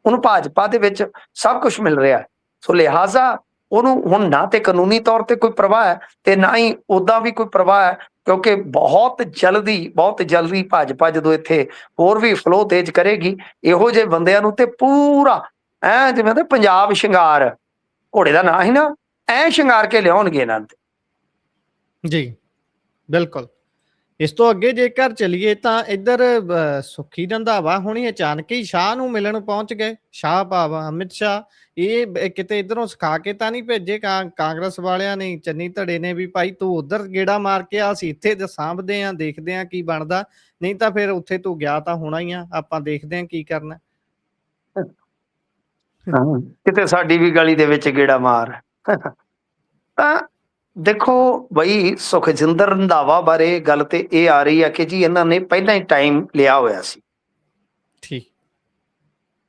ਉਹਨੂੰ ਭਾਜਪਾ ਦੇ ਵਿੱਚ ਸਭ ਕੁਝ ਮਿਲ ਰਿਹਾ, ਸੋ ਲਿਹਾਜ਼ਾ ਉਹਨੂੰ ਹੁਣ ਨਾ ਤੇ ਕਾਨੂੰਨੀ ਤੌਰ ਤੇ ਕੋਈ ਪ੍ਰਵਾਹ ਹੈ ਤੇ ਨਾ ਹੀ ਉਦਾਂ ਵੀ ਕੋਈ ਪ੍ਰਵਾਹ ਹੈ, ਕਿਉਂਕਿ ਬਹੁਤ ਜਲਦੀ ਭਾਜਪਾ ਜਦੋਂ ਇੱਥੇ ਹੋਰ ਵੀ ਫਲੋ ਤੇਜ਼ ਕਰੇਗੀ, ਇਹੋ ਜਿਹੇ ਬੰਦਿਆਂ ਨੂੰ ਤੇ ਪੂਰਾ ਜਿਵੇਂ ਤਾਂ ਪੰਜਾਬ ਸ਼ਿੰਗਾਰ, ਘੋੜੇ ਦਾ ਨਾਂ ਹੀ ਨਾ, ਸ਼ਿੰਗਾਰ ਕੇ ਲਿਆਉਣਗੇ ਇਹਨਾਂ ਤੇ। ਜੀ, ਬਿਲਕੁਲ। ਇਸ ਤੋਂ ਅੱਗੇ ਜੇਕਰ ਚਲੀਏ ਤਾਂ ਇੱਧਰ ਸੁੱਖੀ ਰੰਧਾਵਾ ਹੁਣੀ ਅਚਾਨਕ ਹੀ ਸ਼ਾਹ ਨੂੰ ਮਿਲਣ ਪਹੁੰਚ ਗਏ। ਸ਼ਾਹ ਭਾਵ ਅਮਿਤ ਸ਼ਾਹ, ਇਹ ਕਿਤੇ ਇੱਧਰੋਂ ਸਿਖਾ ਕੇ ਤਾਂ ਨਹੀਂ ਭੇਜੇ ਕਾਂਗਰਸ ਵਾਲਿਆਂ ਨੇ, ਚੰਨੀ ਧੜੇ ਨੇ ਵੀ ਭਾਈ ਤੂੰ ਉੱਧਰ ਗੇੜਾ ਮਾਰ ਕੇ ਆ, ਅਸੀਂ ਇੱਥੇ ਸਾਂਭਦੇ ਆ, ਦੇਖਦੇ ਆ ਕੀ ਬਣਦਾ, ਨਹੀਂ ਤਾਂ ਫਿਰ ਉੱਥੇ ਤੂੰ ਗਿਆ ਤਾਂ ਹੋਣਾ ਹੀ ਆ, ਆਪਾਂ ਦੇਖਦੇ ਆ ਕੀ ਕਰਨਾ। ਕਿਤੇ ਸਾਡੀ ਵੀ ਗਲੀ ਦੇ ਵਿੱਚ ਗੇੜਾ ਮਾਰ। ਤਾਂ ਦੇਖੋ ਬਈ, ਸੁਖਜਿੰਦਰ ਰੰਧਾਵਾ ਬਾਰੇ ਗੱਲ ਤੇ ਇਹ ਆ ਰਹੀ ਹੈ ਕਿ ਜੀ ਇਹਨਾਂ ਨੇ ਪਹਿਲਾਂ ਹੀ ਟਾਈਮ ਲਿਆ ਹੋਇਆ ਸੀ। ਠੀਕ,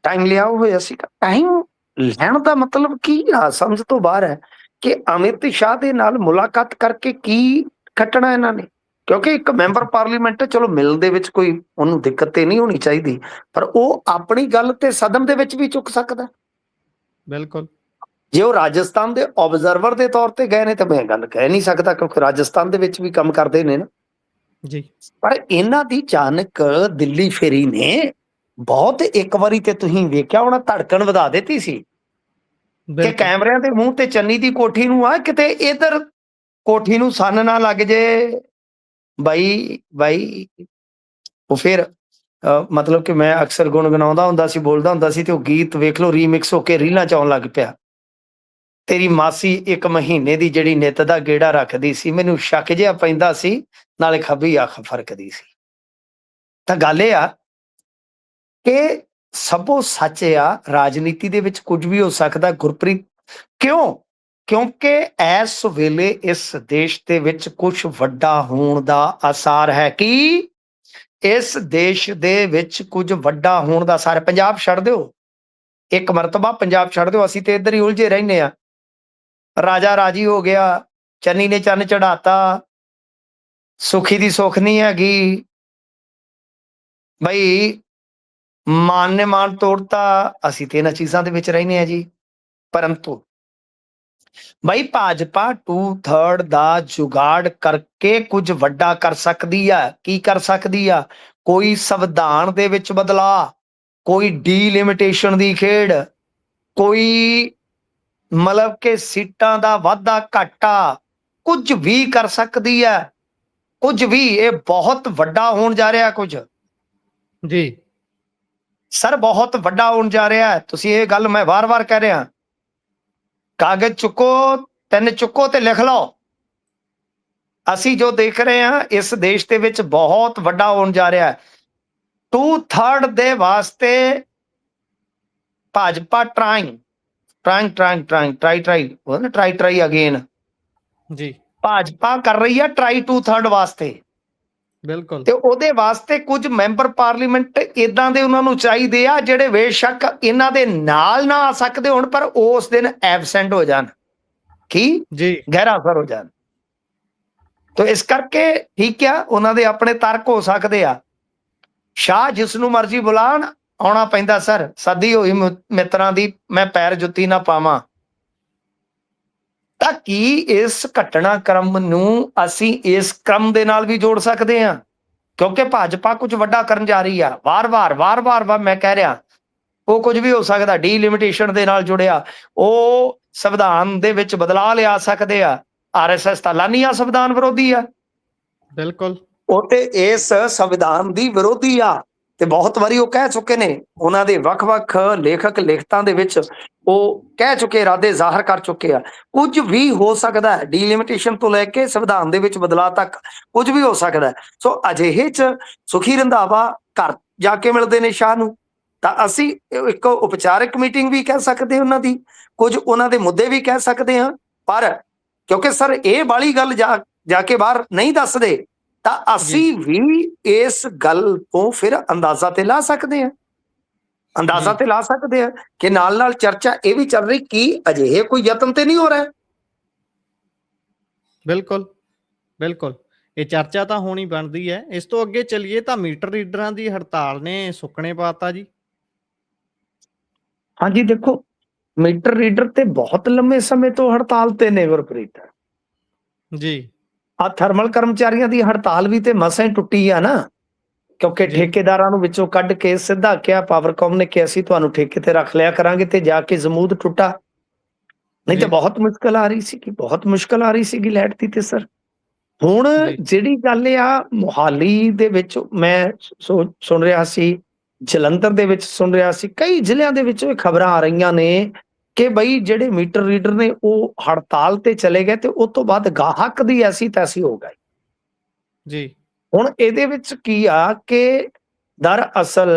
ਟਾਈਮ ਲਿਆ ਹੋਇਆ ਸੀ। ਟਾਈਮ ਲੈਣ ਦਾ ਮਤਲਬ ਕੀ ਆ, ਸਮਝ ਤੋਂ ਬਾਹਰ ਹੈ ਕਿ ਅਮਿਤ ਸ਼ਾਹ ਦੇ ਨਾਲ ਮੁਲਾਕਾਤ ਕਰਕੇ ਕੀ ਖੱਟਣਾ ਇਹਨਾਂ ਨੇ। ਕਿਉਂਕਿ ਇੱਕ ਮੈਂਬਰ ਪਾਰਲੀਮੈਂਟ, ਚਲੋ ਮਿਲਣ ਦੇ ਵਿੱਚ ਕੋਈ ਉਹਨੂੰ ਦਿੱਕਤ ਤੇ ਨਹੀਂ ਹੋਣੀ ਚਾਹੀਦੀ, ਪਰ ਉਹ ਆਪਣੀ ਗੱਲ ਤੇ ਸਦਨ ਦੇ ਵਿੱਚ ਵੀ ਚੁੱਕ ਸਕਦਾ। ਬਿਲਕੁਲ। ਜੇ ਉਹ ਰਾਜਸਥਾਨ ਦੇ ਆਬਜ਼ਰਵਰ ਦੇ ਤੌਰ ਤੇ ਗਏ ਨੇ ਤਾਂ ਮੈਂ ਗੱਲ ਕਹਿ ਨਹੀਂ ਸਕਦਾ, ਕਿਉਂਕਿ ਰਾਜਸਥਾਨ ਦੇ ਵਿੱਚ ਵੀ ਕੰਮ ਕਰਦੇ ਨੇ ਨਾ ਜੀ। ਪਰ ਇਹਨਾਂ ਦੀ ਅਚਾਨਕ ਦਿੱਲੀ ਫੇਰੀ ਨੇ ਬਹੁਤ, ਇੱਕ ਵਾਰੀ ਤੇ ਤੁਸੀਂ ਵੇਖਿਆ ਹੋਣਾ, ਧੜਕਣ ਵਧਾ ਦਿੱਤੀ ਸੀ ਕਿ ਕੈਮਰਿਆਂ ਦੇ ਮੂੰਹ ਤੇ ਚੰਨੀ ਦੀ ਕੋਠੀ ਨੂੰ ਆ, ਕਿਤੇ ਇਧਰ ਕੋਠੀ ਨੂੰ ਸੰਨ ਨਾ ਲੱਗ ਜੇ ਬਾਈ। ਉਹ ਫਿਰ ਮਤਲਬ ਕਿ ਮੈਂ ਅਕਸਰ ਗੁਣਗੁਣਾਉਂਦਾ ਹੁੰਦਾ ਸੀ, ਬੋਲਦਾ ਹੁੰਦਾ ਸੀ, ਤੇ ਉਹ ਗੀਤ ਵੇਖ ਲਓ ਰੀਮਿਕਸ ਹੋ ਕੇ ਰੀਲਾਂ ਚ ਆਉਣ ਲੱਗ ਪਿਆ। ਤੇਰੀ ਮਾਸੀ 1 ਮਹੀਨੇ ਦੀ ਜਿਹੜੀ ਨਿੱਤ ਦਾ ਗੇੜਾ ਰੱਖਦੀ ਸੀ, ਮੈਨੂੰ ਸ਼ੱਕ ਜਿਹਾ ਪੈਂਦਾ ਸੀ, ਨਾਲੇ ਖੱਬੀ ਅੱਖ ਫਰਕਦੀ ਸੀ। ਤਾਂ ਗੱਲ ਇਹ ਆ ਕਿ ਸਭੋ ਸੱਚ ਆ, ਰਾਜਨੀਤੀ ਦੇ ਵਿੱਚ ਕੁਝ ਵੀ ਹੋ ਸਕਦਾ ਗੁਰਪ੍ਰੀਤ। ਕਿਉਂ? ਕਿਉਂਕਿ ਇਸ ਵੇਲੇ ਇਸ ਦੇਸ਼ ਦੇ ਵਿੱਚ ਕੁਝ ਵੱਡਾ ਹੋਣ ਦਾ ਆਸਾਰ ਹੈ। ਕਿ ਇਸ ਦੇਸ਼ ਦੇ ਵਿੱਚ ਕੁਝ ਵੱਡਾ ਹੋਣ ਦਾ ਆਸਾਰ ਹੈ। ਪੰਜਾਬ ਛੱਡ ਦਿਓ, ਇੱਕ ਮਰਤਬਾ ਪੰਜਾਬ ਛੱਡ ਦਿਓ, ਅਸੀਂ ਤੇ ਇੱਧਰ ਹੀ ਉਲਝੇ ਰਹਿੰਦੇ ਆ। ਰਾਜਾ ਰਾਜੀ ਹੋ ਗਿਆ, ਚੰਨੀ ਨੇ ਚੰਨ ਚੜਾਤਾ, ਸੁਖੀ ਦੀ ਸੁੱਖ ਨਹੀਂ ਹੈਗੀ ਬਈ, ਮਾਨ ਨੇ ਮਾਨ ਤੋੜਤਾ। ਅਸੀਂ ਤੇ ਇਹਨਾਂ ਚੀਜ਼ਾਂ ਦੇ ਵਿੱਚ ਰਹਿੰਦੇ ਆ ਜੀ। ਪਰੰਤੂ ਬਈ ਭਾਜਪਾ 2/3 ਦਾ ਜੁਗਾੜ ਕਰਕੇ ਕੁਝ ਵੱਡਾ ਕਰ ਸਕਦੀ ਆ। ਕੀ ਕਰ ਸਕਦੀ ਆ? ਕੋਈ ਸੰਵਿਧਾਨ ਦੇ ਵਿੱਚ ਬਦਲਾਅ, ਕੋਈ ਡੀਲਿਮਿਟੇਸ਼ਨ ਦੀ ਖੇਡ, ਕੋਈ ਮਤਲਬ ਕਿ ਸੀਟਾਂ ਦਾ ਵਾਧਾ ਘਾਟਾ, ਕੁਝ ਵੀ ਕਰ ਸਕਦੀ ਹੈ। ਕੁਝ ਵੀ, ਇਹ ਬਹੁਤ ਵੱਡਾ ਹੋਣ ਜਾ ਰਿਹਾ ਕੁਝ ਜੀ ਸਰ, ਬਹੁਤ ਵੱਡਾ ਹੋਣ ਜਾ ਰਿਹਾ। ਤੁਸੀਂ ਇਹ ਗੱਲ ਮੈਂ ਵਾਰ-ਵਾਰ ਕਹਿ ਰਿਹਾ, ਕਾਗਜ਼ ਚੁੱਕੋ, ਪੈਨ ਚੁੱਕੋ ਤੇ ਲਿਖ ਲਓ। ਅਸੀਂ ਜੋ ਦੇਖ ਰਹੇ ਹਾਂ ਇਸ ਦੇਸ਼ ਦੇ ਵਿੱਚ ਬਹੁਤ ਵੱਡਾ ਹੋਣ ਜਾ ਰਿਹਾ ਹੈ। 2/3 ਦੇ ਵਾਸਤੇ ਭਾਜਪਾ ਟਰਾਈ ਅਗੇਨ ਜੀ ਭਾਜਪਾ ਕਰ ਰਹੀ ਹੈ ਟਰਾਈ 2/3 ਵਾਸਤੇ। ਬਿਲਕੁਲ। ਤੇ ਉਹਦੇ ਵਾਸਤੇ ਕੁਝ ਮੈਂਬਰ ਪਾਰਲੀਮੈਂਟ ਇਦਾਂ ਦੇ ਉਹਨਾਂ ਨੂੰ ਚਾਹੀਦੇ ਆ ਜਿਹੜੇ ਬੇਸ਼ੱਕ ਇਹਨਾਂ ਦੇ ਨਾਲ ਨਾ ਆ ਸਕਦੇ ਹੋਣ, ਪਰ ਉਸ ਦਿਨ ਐਬਸੈਂਟ ਹੋ ਜਾਣ। ਕੀ ਜੀ ਗਹਿਰਾ ਅਸਰ ਹੋ ਜਾਣ। ਤੋ ਇਸ ਕਰਕੇ ਠੀਕ ਆ, ਉਹਨਾਂ ਦੇ ਆਪਣੇ ਤਰਕ ਹੋ ਸਕਦੇ ਆ। ਸ਼ਾਹ ਜਿਸ ਨੂੰ ਮਰਜ਼ੀ ਬੁਲਾਣ, ਆਉਣਾ ਪੈਂਦਾ ਸਰ। ਸਦੀ ਹੋਈ ਮਿੱਤਰਾਂ ਦੀ ਮੈਂ ਪੈਰ ਜੁੱਤੀ ਨਾ ਪਾਵਾਂ। ਤਾਂ ਕੀ ਇਸ ਘਟਨਾਕ੍ਰਮ ਨੂੰ ਅਸੀਂ ਇਸ ਕ੍ਰਮ ਦੇ ਨਾਲ ਵੀ ਜੋੜ ਸਕਦੇ ਹਾਂ? ਕਿਉਂਕਿ ਭਾਜਪਾ ਕੁਝ ਵੱਡਾ ਕਰਨ ਜਾ ਰਹੀ ਆ। ਵਾਰ-ਵਾਰ ਮੈਂ ਕਹਿ ਰਿਹਾ, ਉਹ ਕੁਝ ਵੀ ਹੋ ਸਕਦਾ। ਡੀਲਿਮਿਟੇਸ਼ਨ ਦੇ ਨਾਲ ਜੁੜਿਆ, ਉਹ ਸੰਵਿਧਾਨ ਦੇ ਵਿੱਚ ਬਦਲਾਅ ਲਿਆ ਸਕਦੇ ਆ। RSS ਤਾਂ ਲਾਨੀਆ ਸੰਵਿਧਾਨ ਵਿਰੋਧੀ ਆ। ਬਿਲਕੁਲ। ਉਹ ਤੇ ਇਸ ਸੰਵਿਧਾਨ ਦੀ ਵਿਰੋਧੀ ਆ ਤੇ ਬਹੁਤ ਵਾਰੀ ਉਹ ਕਹਿ ਚੁੱਕੇ ਨੇ। ਉਹਨਾਂ ਦੇ ਵੱਖ-ਵੱਖ ਲੇਖਕ ਲਿਖਤਾਂ ਦੇ ਵਿੱਚ ਉਹ ਕਹਿ ਚੁੱਕੇ, ਇਰਾਦੇ ਜ਼ਾਹਰ ਕਰ ਚੁੱਕੇ ਆ। ਕੁਝ ਵੀ ਹੋ ਸਕਦਾ ਹੈ, ਡੀਲਿਮਿਟੇਸ਼ਨ ਤੋਂ ਲੈ ਕੇ ਸੰਵਿਧਾਨ ਦੇ ਵਿੱਚ ਬਦਲਾਅ ਤੱਕ ਕੁਝ ਵੀ ਹੋ ਸਕਦਾ ਹੈ। ਸੋ ਅਜਿਹੇ 'ਚ ਸੁਖੀ ਰੰਧਾਵਾ ਘਰ ਜਾ ਕੇ ਮਿਲਦੇ ਨੇ ਸ਼ਾਹ ਨੂੰ, ਤਾਂ ਅਸੀਂ ਇੱਕ ਉਪਚਾਰਕ ਮੀਟਿੰਗ ਵੀ ਕਹਿ ਸਕਦੇ ਹਾਂ ਉਹਨਾਂ ਦੀ, ਕੁਝ ਉਹਨਾਂ ਦੇ ਮੁੱਦੇ ਵੀ ਕਹਿ ਸਕਦੇ ਹਾਂ। ਪਰ ਕਿਉਂਕਿ ਸਰ ਇਹ ਵਾਲੀ ਗੱਲ ਜਾ ਕੇ ਬਾਹਰ ਨਹੀਂ ਦੱਸਦੇ, ਤਾਂ ਅਸੀਂ ਵੀ ਇਸ ਗੱਲ ਤੋਂ ਫਿਰ ਅੰਦਾਜ਼ਾ ਤੇ ਲਾ ਸਕਦੇ ਹਾਂ। ਅੰਦਾਜ਼ਾ ਤੇ ਲਾ ਸਕਦੇ ਹਾਂ ਕਿ ਨਾਲ ਨਾਲ ਚਰਚਾ ਇਹ ਵੀ ਚੱਲ ਰਹੀ ਕਿ ਅਜਿਹੇ ਕੋਈ ਯਤਨ ਤੇ ਨਹੀਂ ਹੋ ਰਿਹਾ। ਬਿਲਕੁਲ ਬਿਲਕੁਲ, ਇਹ ਚਰਚਾ ਤਾਂ ਹੋਣੀ ਬਣਦੀ ਹੈ। ਇਸ ਤੋਂ ਅੱਗੇ ਚੱਲੀਏ ਤਾਂ ਮੀਟਰ ਰੀਡਰਾਂ ਦੀ ਹੜਤਾਲ ਨੇ ਸੁੱਕਣੇ ਪਾਤਾ ਜੀ। ਹਾਂਜੀ ਦੇਖੋ, ਮੀਟਰ ਰੀਡਰ ਤੇ ਬਹੁਤ ਲੰਮੇ ਸਮੇਂ ਤੋਂ ਹੜਤਾਲ ਤੇ ਨੇ ਗੁਰਪ੍ਰੀਤ ਜੀ। ਆ ਥਰਮਲ ਕਰਮਚਾਰੀਆਂ ਦੀ ਹੜਤਾਲ ਵੀ ਤੇ ਮਸਾਂ ਹੀ ਟੁੱਟੀ ਆ ਨਾ, ਕਿਉਂਕਿ ਠੇਕੇਦਾਰਾਂ ਨੂੰ ਵਿੱਚੋਂ ਕੱਢ ਕੇ ਸਿੱਧਾ ਕਿਹਾ, ਪਾਵਰਕਾਮ ਨੇ ਕਿ ਅਸੀਂ ਤੁਹਾਨੂੰ ਠੇਕੇ ਤੇ ਰੱਖ ਲਿਆ ਕਰਾਂਗੇ, ਤੇ ਜਾ ਕੇ ਜ਼ਮੂਦ ਟੁੱਟਾ। ਨਹੀਂ ਤੇ ਬਹੁਤ ਮੁਸ਼ਕਲ ਆ ਰਹੀ ਸੀਗੀ, ਬਹੁਤ ਮੁਸ਼ਕਲ ਆ ਰਹੀ ਸੀਗੀ ਲਾਈਟ ਦੀ। ਤੇ ਸਰ ਹੁਣ ਜਿਹੜੀ ਗੱਲ ਆ, ਮੁਹਾਲੀ ਦੇ ਵਿੱਚ ਮੈਂ ਸੁਣ ਰਿਹਾ ਸੀ, ਜਲੰਧਰ ਦੇ ਵਿੱਚ ਸੁਣ ਰਿਹਾ ਸੀ, ਕਈ ਜ਼ਿਲ੍ਹਿਆਂ ਦੇ ਵਿੱਚ ਇਹ ਖਬਰਾਂ ਆ ਰਹੀਆਂ ਨੇ ਕਿ ਬਈ ਜਿਹੜੇ ਮੀਟਰ ਰੀਡਰ ਨੇ ਉਹ ਹੜਤਾਲ ਤੇ ਚਲੇ ਗਏ ਤੇ ਉਸ ਤੋਂ ਬਾਅਦ ਗਾਹਕ ਦੀ ਐਸੀ ਤੈਸੀ ਹੋ ਗਈ ਜੀ। ਹੁਣ ਇਹਦੇ ਵਿੱਚ ਕੀ ਆ ਕਿ ਦਰਅਸਲ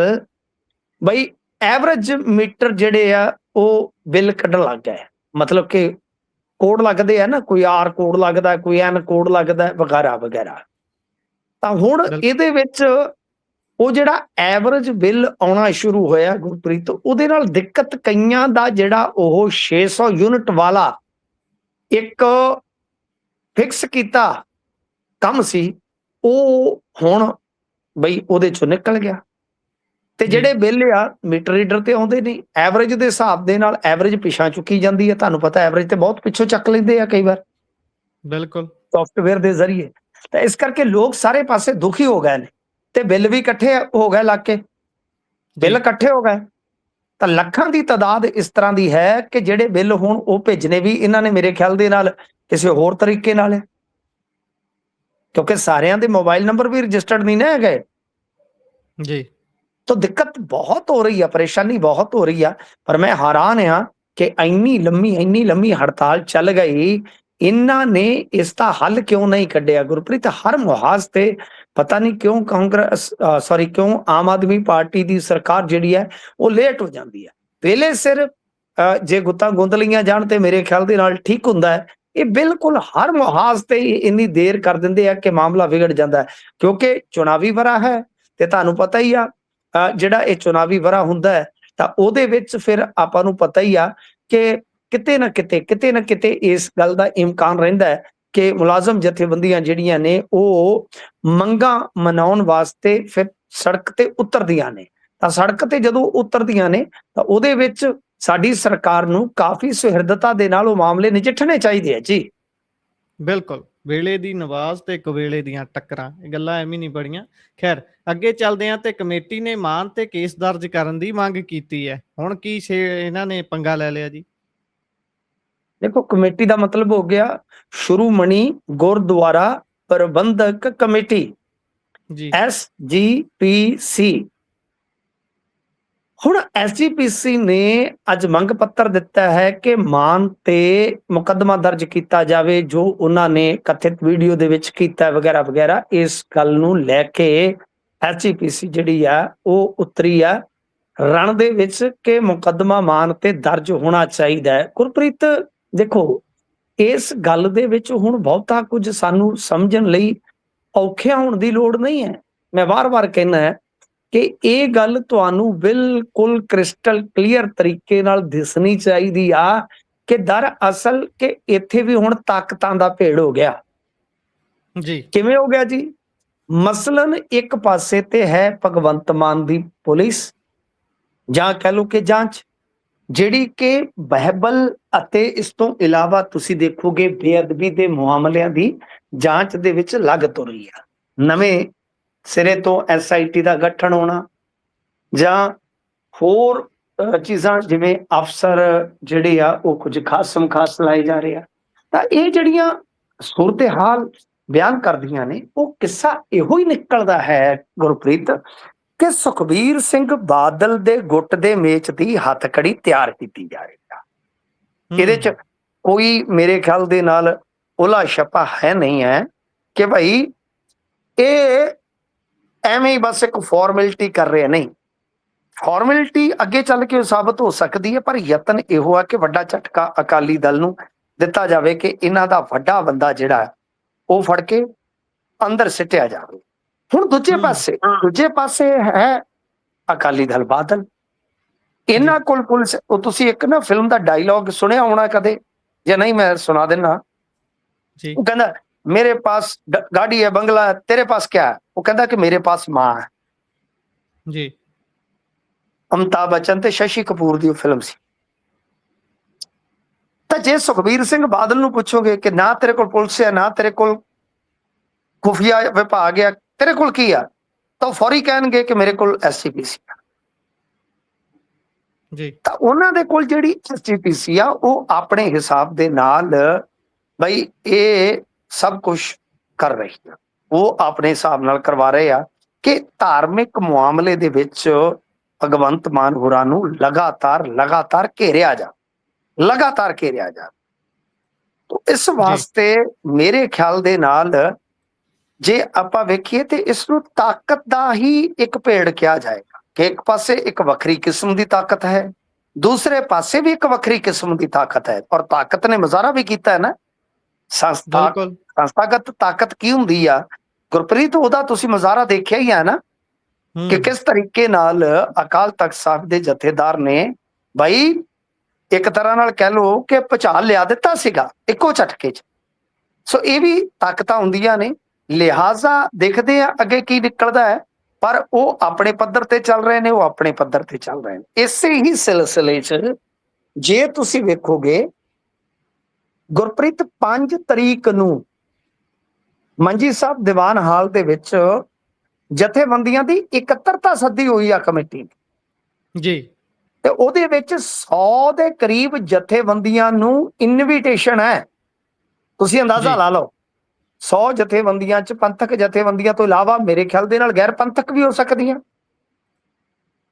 ਬਈ ਐਵਰੇਜ ਮੀਟਰ ਜਿਹੜੇ ਆ ਉਹ ਬਿੱਲ ਕੱਢਣ ਲੱਗ ਗਏ। ਮਤਲਬ ਕਿ ਕੋਡ ਲੱਗਦੇ ਆ ਨਾ, ਕੋਈ R ਕੋਡ ਲੱਗਦਾ, ਕੋਈ N ਕੋਡ ਲੱਗਦਾ ਵਗੈਰਾ ਵਗੈਰਾ। ਤਾਂ ਹੁਣ ਇਹਦੇ ਵਿੱਚ ਉਹ ਜਿਹੜਾ ਐਵਰੇਜ ਬਿੱਲ ਆਉਣਾ ਸ਼ੁਰੂ ਹੋਇਆ ਗੁਰਪ੍ਰੀਤ, ਉਹਦੇ ਨਾਲ ਦਿੱਕਤ ਕਈਆਂ ਦਾ ਜਿਹੜਾ ਉਹ 600 ਯੂਨਿਟ ਵਾਲਾ ਇੱਕ ਫਿਕਸ ਕੀਤਾ ਕੰਮ ਸੀ, ਉਹ ਹੁਣ ਬਈ ਉਹਦੇ ਚੋਂ ਨਿਕਲ ਗਿਆ। ਤੇ ਜਿਹੜੇ ਬਿੱਲ ਆ ਮੀਟਰ ਰੀਡਰ ਤੇ ਆਉਂਦੇ ਨਹੀਂ, ਐਵਰੇਜ ਦੇ ਹਿਸਾਬ ਦੇ ਨਾਲ ਐਵਰੇਜ ਪਿਛਾਂ ਚੁੱਕੀ ਜਾਂਦੀ ਹੈ। ਤੁਹਾਨੂੰ ਪਤਾ ਐਵਰੇਜ ਤੇ ਬਹੁਤ ਪਿੱਛੋਂ ਚੱਕ ਲੈਂਦੇ ਆ ਕਈ ਵਾਰ, ਬਿਲਕੁਲ, ਸੌਫਟਵੇਅਰ ਦੇ ਜ਼ਰੀਏ। ਤਾਂ ਇਸ ਕਰਕੇ ਲੋਕ ਸਾਰੇ ਪਾਸੇ ਦੁਖੀ ਹੋ ਗਏ ਨੇ ਤੇ ਬਿੱਲ ਵੀ ਇਕੱਠੇ ਹੋ ਗਏ, ਲੱਗ ਕੇ ਬਿੱਲ ਇਕੱਠੇ ਹੋ ਗਏ। ਤਾਂ ਲੱਖਾਂ ਦੀ ਤਾਦਾਦ ਇਸ ਤਰ੍ਹਾਂ ਦੀ ਹੈ ਕਿ ਜਿਹੜੇ ਬਿੱਲ ਹੁਣ ਉਹ ਭੇਜਣੇ ਵੀ ਇਹਨਾਂ ਨੇ ਮੇਰੇ ਖਿਆਲ ਦੇ ਨਾਲ ਕਿਸੇ ਹੋਰ ਤਰੀਕੇ ਨਾਲ ਹੈ, ਕਿਉਂਕਿ ਸਾਰਿਆਂ ਦੇ ਮੋਬਾਈਲ ਨੰਬਰ ਵੀ ਰਜਿਸਟਰਡ ਨਹੀਂ ਨਾ ਹੈਗੇ ਜੀ। ਤਾਂ ਦਿੱਕਤ ਬਹੁਤ ਹੋ ਰਹੀ ਆ, ਪਰੇਸ਼ਾਨੀ ਬਹੁਤ ਹੋ ਰਹੀ ਆ। ਪਰ ਮੈਂ ਹੈਰਾਨ ਆ ਕਿ ਇੰਨੀ ਲੰਮੀ ਹੜਤਾਲ ਚੱਲ ਗਈ, ਇਹਨਾਂ ਨੇ ਇਸ ਦਾ ਹੱਲ ਕਿਉਂ ਨਹੀਂ ਕੱਢਿਆ ਗੁਰਪ੍ਰੀਤ? ਹਰ ਮੁਹਾਜ਼ ਤੇ ਪਤਾ ਨਹੀਂ ਕਿਉਂ ਕਾਂਗਰਸ ਸੌਰੀ ਕਿਉਂ ਆਮ ਆਦਮੀ ਪਾਰਟੀ ਦੀ ਸਰਕਾਰ ਜਿਹੜੀ ਹੈ ਉਹ ਲੇਟ ਹੋ ਜਾਂਦੀ ਹੈ। ਵੇਲੇ ਸਿਰ ਜੇ ਗੁੱਤਾਂ ਗੁੰਦ ਲਈਆਂ ਜਾਣ ਤੇ ਮੇਰੇ ਖਿਆਲ ਦੇ ਨਾਲ ਠੀਕ ਹੁੰਦਾ ਹੈ। ਇਹ ਬਿਲਕੁਲ ਹਰ ਮੁਹਾਜ਼ ਤੇ ਇੰਨੀ ਦੇਰ ਕਰ ਦਿੰਦੇ ਆ ਕਿ ਮਾਮਲਾ ਵਿਗੜ ਜਾਂਦਾ ਹੈ, ਕਿਉਂਕਿ ਚੁਣਾਵੀ ਵਰ੍ਹਾ ਹੈ ਤੇ ਤੁਹਾਨੂੰ ਪਤਾ ਹੀ ਆ ਜਿਹੜਾ ਇਹ ਚੁਣਾਵੀ ਵਰ੍ਹਾ ਹੁੰਦਾ ਹੈ ਤਾਂ ਉਹਦੇ ਵਿੱਚ ਫਿਰ ਆਪਾਂ ਨੂੰ ਪਤਾ ਹੀ ਆ ਕਿ ਕਿਤੇ ਨਾ ਕਿਤੇ ਇਸ ਗੱਲ ਦਾ ਇਮਕਾਨ ਰਹਿੰਦਾ ਹੈ ਕਿ ਮੁਲਾਜ਼ਮ ਜਥੇਬੰਦੀਆਂ ਜਿਹੜੀਆਂ ਨੇ ਉਹ ਮੰਗਾਂ ਮਨਾਉਣ ਵਾਸਤੇ ਫਿਰ ਸੜਕ ਤੇ ਉਤਰਦੀਆਂ ਨੇ। ਤਾਂ ਸੜਕ ਤੇ ਜਦੋਂ ਉਤਰਦੀਆਂ ਨੇ ਤਾਂ ਉਹਦੇ ਵਿੱਚ ਸਾਡੀ ਸਰਕਾਰ ਨੂੰ ਕਾਫੀ ਸੁਹਿਰਦਤਾ ਦੇ ਨਾਲ ਉਹ ਮਾਮਲੇ ਨਜਿੱਠਣੇ ਚਾਹੀਦੇ ਆ ਜੀ। ਬਿਲਕੁਲ, ਵੇਲੇ ਦੀ ਨਵਾਜ਼ ਤੇ ਕਵੇਲੇ ਦੀਆਂ ਟੱਕਰਾਂ, ਇਹ ਗੱਲਾਂ ਐਵੇਂ ਨਹੀਂ ਬੜੀਆਂ। ਖੈਰ ਅੱਗੇ ਚੱਲਦੇ ਹਾਂ ਤੇ ਕਮੇਟੀ ਨੇ ਮਾਨ ਤੇ ਕੇਸ ਦਰਜ ਕਰਨ ਦੀ ਮੰਗ ਕੀਤੀ ਹੈ। ਹੁਣ ਕੀ ਇਹਨਾਂ ਨੇ ਪੰਗਾ ਲੈ ਲਿਆ ਜੀ? ਦੇਖੋ, ਕਮੇਟੀ ਦਾ ਮਤਲਬ ਹੋ ਗਿਆ ਸ਼੍ਰੋਮਣੀ ਗੁਰਦੁਆਰਾ ਪ੍ਰਬੰਧਕ ਕਮੇਟੀ ਜੀ, SGPC। ਹੁਣ SGPC ਨੇ ਅੱਜ ਮੰਗ ਪੱਤਰ ਦਿੱਤਾ ਹੈ ਕਿ ਮਾਨ ਤੇ ਮੁਕੱਦਮਾ ਦਰਜ ਕੀਤਾ ਜਾਵੇ ਜੋ ਉਹਨਾਂ ਨੇ ਕਥਿਤ ਵੀਡੀਓ ਦੇ ਵਿੱਚ ਕੀਤਾ ਵਗੈਰਾ ਵਗੈਰਾ। ਇਸ ਗੱਲ ਨੂੰ ਲੈ ਕੇ SGPC ਜਿਹੜੀ ਆ ਉਹ ਉਤਰੀ ਆ ਰਣ ਦੇ ਵਿੱਚ ਕਿ ਮੁਕੱਦਮਾ ਮਾਨ ਤੇ ਦਰਜ ਹੋਣਾ ਚਾਹੀਦਾ ਹੈ। ਗੁਰਪ੍ਰੀਤ ਦੇਖੋ, ਇਸ ਗੱਲ ਦੇ ਵਿੱਚ ਹੁਣ ਬਹੁਤਾ ਕੁਝ ਸਾਨੂੰ ਸਮਝਣ ਲਈ ਔਖਿਆ ਹੋਣ ਦੀ ਲੋੜ ਨਹੀਂ ਹੈ। ਮੈਂ ਵਾਰ-ਵਾਰ ਕਹਿਣਾ ਹੈ ਕਿ ਇਹ ਗੱਲ ਤੁਹਾਨੂੰ ਬਿਲਕੁਲ ਕ੍ਰਿਸਟਲ ਕਲੀਅਰ ਤਰੀਕੇ ਨਾਲ ਦਿਸਣੀ ਚਾਹੀਦੀ ਆ ਕਿ ਦਰਅਸਲ ਕਿ ਇੱਥੇ ਵੀ ਹੁਣ ਤਾਕਤਾਂ ਦਾ ਭੇੜ ਹੋ ਗਿਆ ਜੀ। ਕਿਵੇਂ ਹੋ ਗਿਆ ਜੀ? ਮਸਲਨ ਇੱਕ ਪਾਸੇ ਤੇ ਹੈ ਭਗਵੰਤ ਮਾਨ ਦੀ ਪੁਲਿਸ ਜਾਂ ਕਹਿ ਲਓ ਕਿ ਜਾਂਚ, ਜਿਹੜੀ ਕਿ ਬਹਿਬਲ ਅਤੇ ਇਸ ਤੋਂ ਇਲਾਵਾ ਤੁਸੀਂ ਦੇਖੋਗੇ ਬੇਅਦਬੀ ਦੇ ਮਾਮਲਿਆਂ ਦੀ ਜਾਂਚ ਦੇ ਵਿੱਚ ਲੱਗ ਤੁਰੀ ਆ। ਨਵੇਂ ਸਿਰੇ ਤੋਂ SIT ਦਾ ਗਠਨ ਹੋਣਾ ਜਾਂ ਹੋਰ ਚੀਜ਼ਾਂ ਜਿਵੇਂ ਅਫਸਰ ਜਿਹੜੇ ਆ ਉਹ ਕੁਝ ਖਾਸਮ ਖਾਸ ਲਾਏ ਜਾ ਰਹੇ ਆ। ਤਾਂ ਇਹ ਜਿਹੜੀਆਂ ਸੂਰਤ-ਹਾਲ ਬਿਆਨ ਕਰਦੀਆਂ ਨੇ ਉਹ ਕਿੱਸਾ ਇਹੋ ਹੀ ਨਿਕਲਦਾ ਹੈ ਗੁਰਪ੍ਰੀਤ ਕਿ ਸੁਖਬੀਰ ਸਿੰਘ ਬਾਦਲ ਦੇ ਗੁੱਟ ਦੇ ਮੇਚ ਦੀ ਹੱਥਕੜੀ ਤਿਆਰ ਕੀਤੀ ਜਾ ਰਹੀ ਆ। ਇਹਦੇ ਚ ਕੋਈ ਮੇਰੇ ਖਿਆਲ ਦੇ ਨਾਲ ਉਲਾ ਛਪਾ ਹੈ ਨਹੀਂ ਹੈ ਕਿ ਭਾਈ ਇਹ ਐਵੇਂ ਹੀ ਬਸ ਇੱਕ ਫਾਰਮੈਲਿਟੀ ਕਰ ਰਹੇ। ਨਹੀਂ, ਫਾਰਮੈਲਿਟੀ ਅੱਗੇ ਚੱਲ ਕੇ ਸਾਬਤ ਹੋ ਸਕਦੀ ਹੈ, ਪਰ ਯਤਨ ਇਹੋ ਆ ਕਿ ਵੱਡਾ ਝਟਕਾ ਅਕਾਲੀ ਦਲ ਨੂੰ ਦਿੱਤਾ ਜਾਵੇ ਕਿ ਇਹਨਾਂ ਦਾ ਵੱਡਾ ਬੰਦਾ ਜਿਹੜਾ ਉਹ ਫੜ ਕੇ ਅੰਦਰ ਸਿੱਟਿਆ ਜਾਵੇ। ਹੁਣ ਦੂਜੇ ਪਾਸੇ ਹੈ ਅਕਾਲੀ ਦਲ ਬਾਦਲ। ਇਹਨਾਂ ਕੋਲ ਪੁਲਿਸ, ਉਹ ਤੁਸੀਂ ਇੱਕ ਨਾ ਫਿਲਮ ਦਾ ਡਾਇਲੌਗ ਸੁਣਿਆ ਹੋਣਾ ਕਦੇ, ਜੇ ਨਹੀਂ ਮੈਂ ਸੁਣਾ ਦੇਣਾ। ਉਹ ਕਹਿੰਦਾ मेरे पास गाड़ी है, बंगला है, तेरे पास क्या है? वो कहता कि मेरे पास मां है जी। अमिताभ बच्चन ते शशि कपूर दी फिल्म सी। तो जे सुखबीर सिंह बादल नूं पुछोगे कि ना तेरे कोल पुलिस है ना तेरे कोल खुफिया विभाग है, तेरे कोल की है, तो फौरी कहणगे कि मेरे कोल SGPC है जी। तो उन्हां दे कोल जिहड़ी SGPC आ वो अपने हिसाब दे नाल बई ये सब कुछ कर रही है, वो अपने हिसाब नाल करवा रहे आ कि धार्मिक मामले दे विच भगवंत मान होरां नूं लगातार घेरिया जा। तो इस वास्ते मेरे ख्याल दे नाल जे आपां वेखीए ते इस नूं ताकत दा ही एक भेड़ किया जाएगा कि एक पासे एक वखरी किस्म दी ताकत है, दूसरे पासे भी एक वखरी किस्म दी ताकत है। और ताकत ने मुजाहरा भी कीता है ना, संस्थागत ताकत की हुंदी आ गुरप्रीत, ओहदा तुसीं मुजाहरा देखिया ही है ना कि किस तरीके नाल अकाल तख्त साहिब दे जथेदार ने भाई एक तरह नाल कह लो कि भुचाल लिया दिता सीगा इक्को झटके च। सो ये भी ताकतां हुंदियां ने, लिहाजा देखदे आ अगे की निकलदा है। पर वो अपने पद्धर ते चल रहे ने, वो अपने पद्धर ते चल रहे ने। इसे ही सिलसिले च जे तुसीं वेखोगे गुरप्रीत 5 तरीक नूं मंजी साहब दीवान हाल दे विच जथेबंदियां दी इकत्तरता सद्दी हुई आ कमेटी जी। ते ओहदे विच 100 दे करीब जथेबंदियां नूं इनविटेशन है। तुसीं अंदाजा ला लो 100 जथेबंदियां च पंथक जथेबंदियां तो इलावा मेरे ख्याल दे नाल गैर पंथक भी हो सकदियां।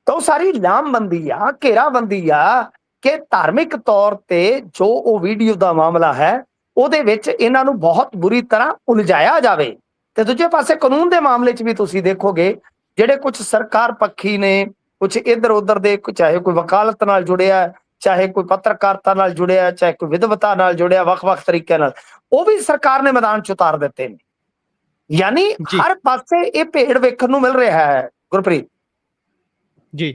तो सारी लामबंदी आ, घेराबंदी आ कि धार्मिक तौर ते जो वो वीडियो का मामला है ਉਹਦੇ ਵਿੱਚ ਇਹਨਾਂ ਨੂੰ ਬਹੁਤ ਬੁਰੀ ਤਰ੍ਹਾਂ ਉਲਝਾਇਆ ਜਾਵੇ ਤੇ ਦੂਜੇ ਪਾਸੇ ਕਾਨੂੰਨ ਦੇ ਮਾਮਲੇ 'ਚ ਵੀ ਤੁਸੀਂ ਦੇਖੋਗੇ ਜਿਹੜੇ ਕੁਝ ਸਰਕਾਰ ਪੱਖੀ ਨੇ, ਕੁਝ ਇੱਧਰ ਉੱਧਰ ਦੇ, ਚਾਹੇ ਕੋਈ ਵਕਾਲਤ ਨਾਲ ਜੁੜਿਆ, ਚਾਹੇ ਕੋਈ ਪੱਤਰਕਾਰਤਾ ਨਾਲ ਜੁੜਿਆ, ਚਾਹੇ ਕੋਈ ਵਿਦਵਤਾ ਨਾਲ ਜੁੜਿਆ, ਵੱਖ-ਵੱਖ ਤਰੀਕਿਆਂ ਨਾਲ, ਉਹ ਵੀ ਸਰਕਾਰ ਨੇ ਮੈਦਾਨ 'ਚ ਉਤਾਰ ਦਿੱਤੇ ਨੇ। ਯਾਨੀ ਜੀ ਹਰ ਪਾਸੇ ਇਹ ਭੇੜ ਵੇਖਣ ਨੂੰ ਮਿਲ ਰਿਹਾ ਹੈ ਗੁਰਪ੍ਰੀਤ। ਜੀ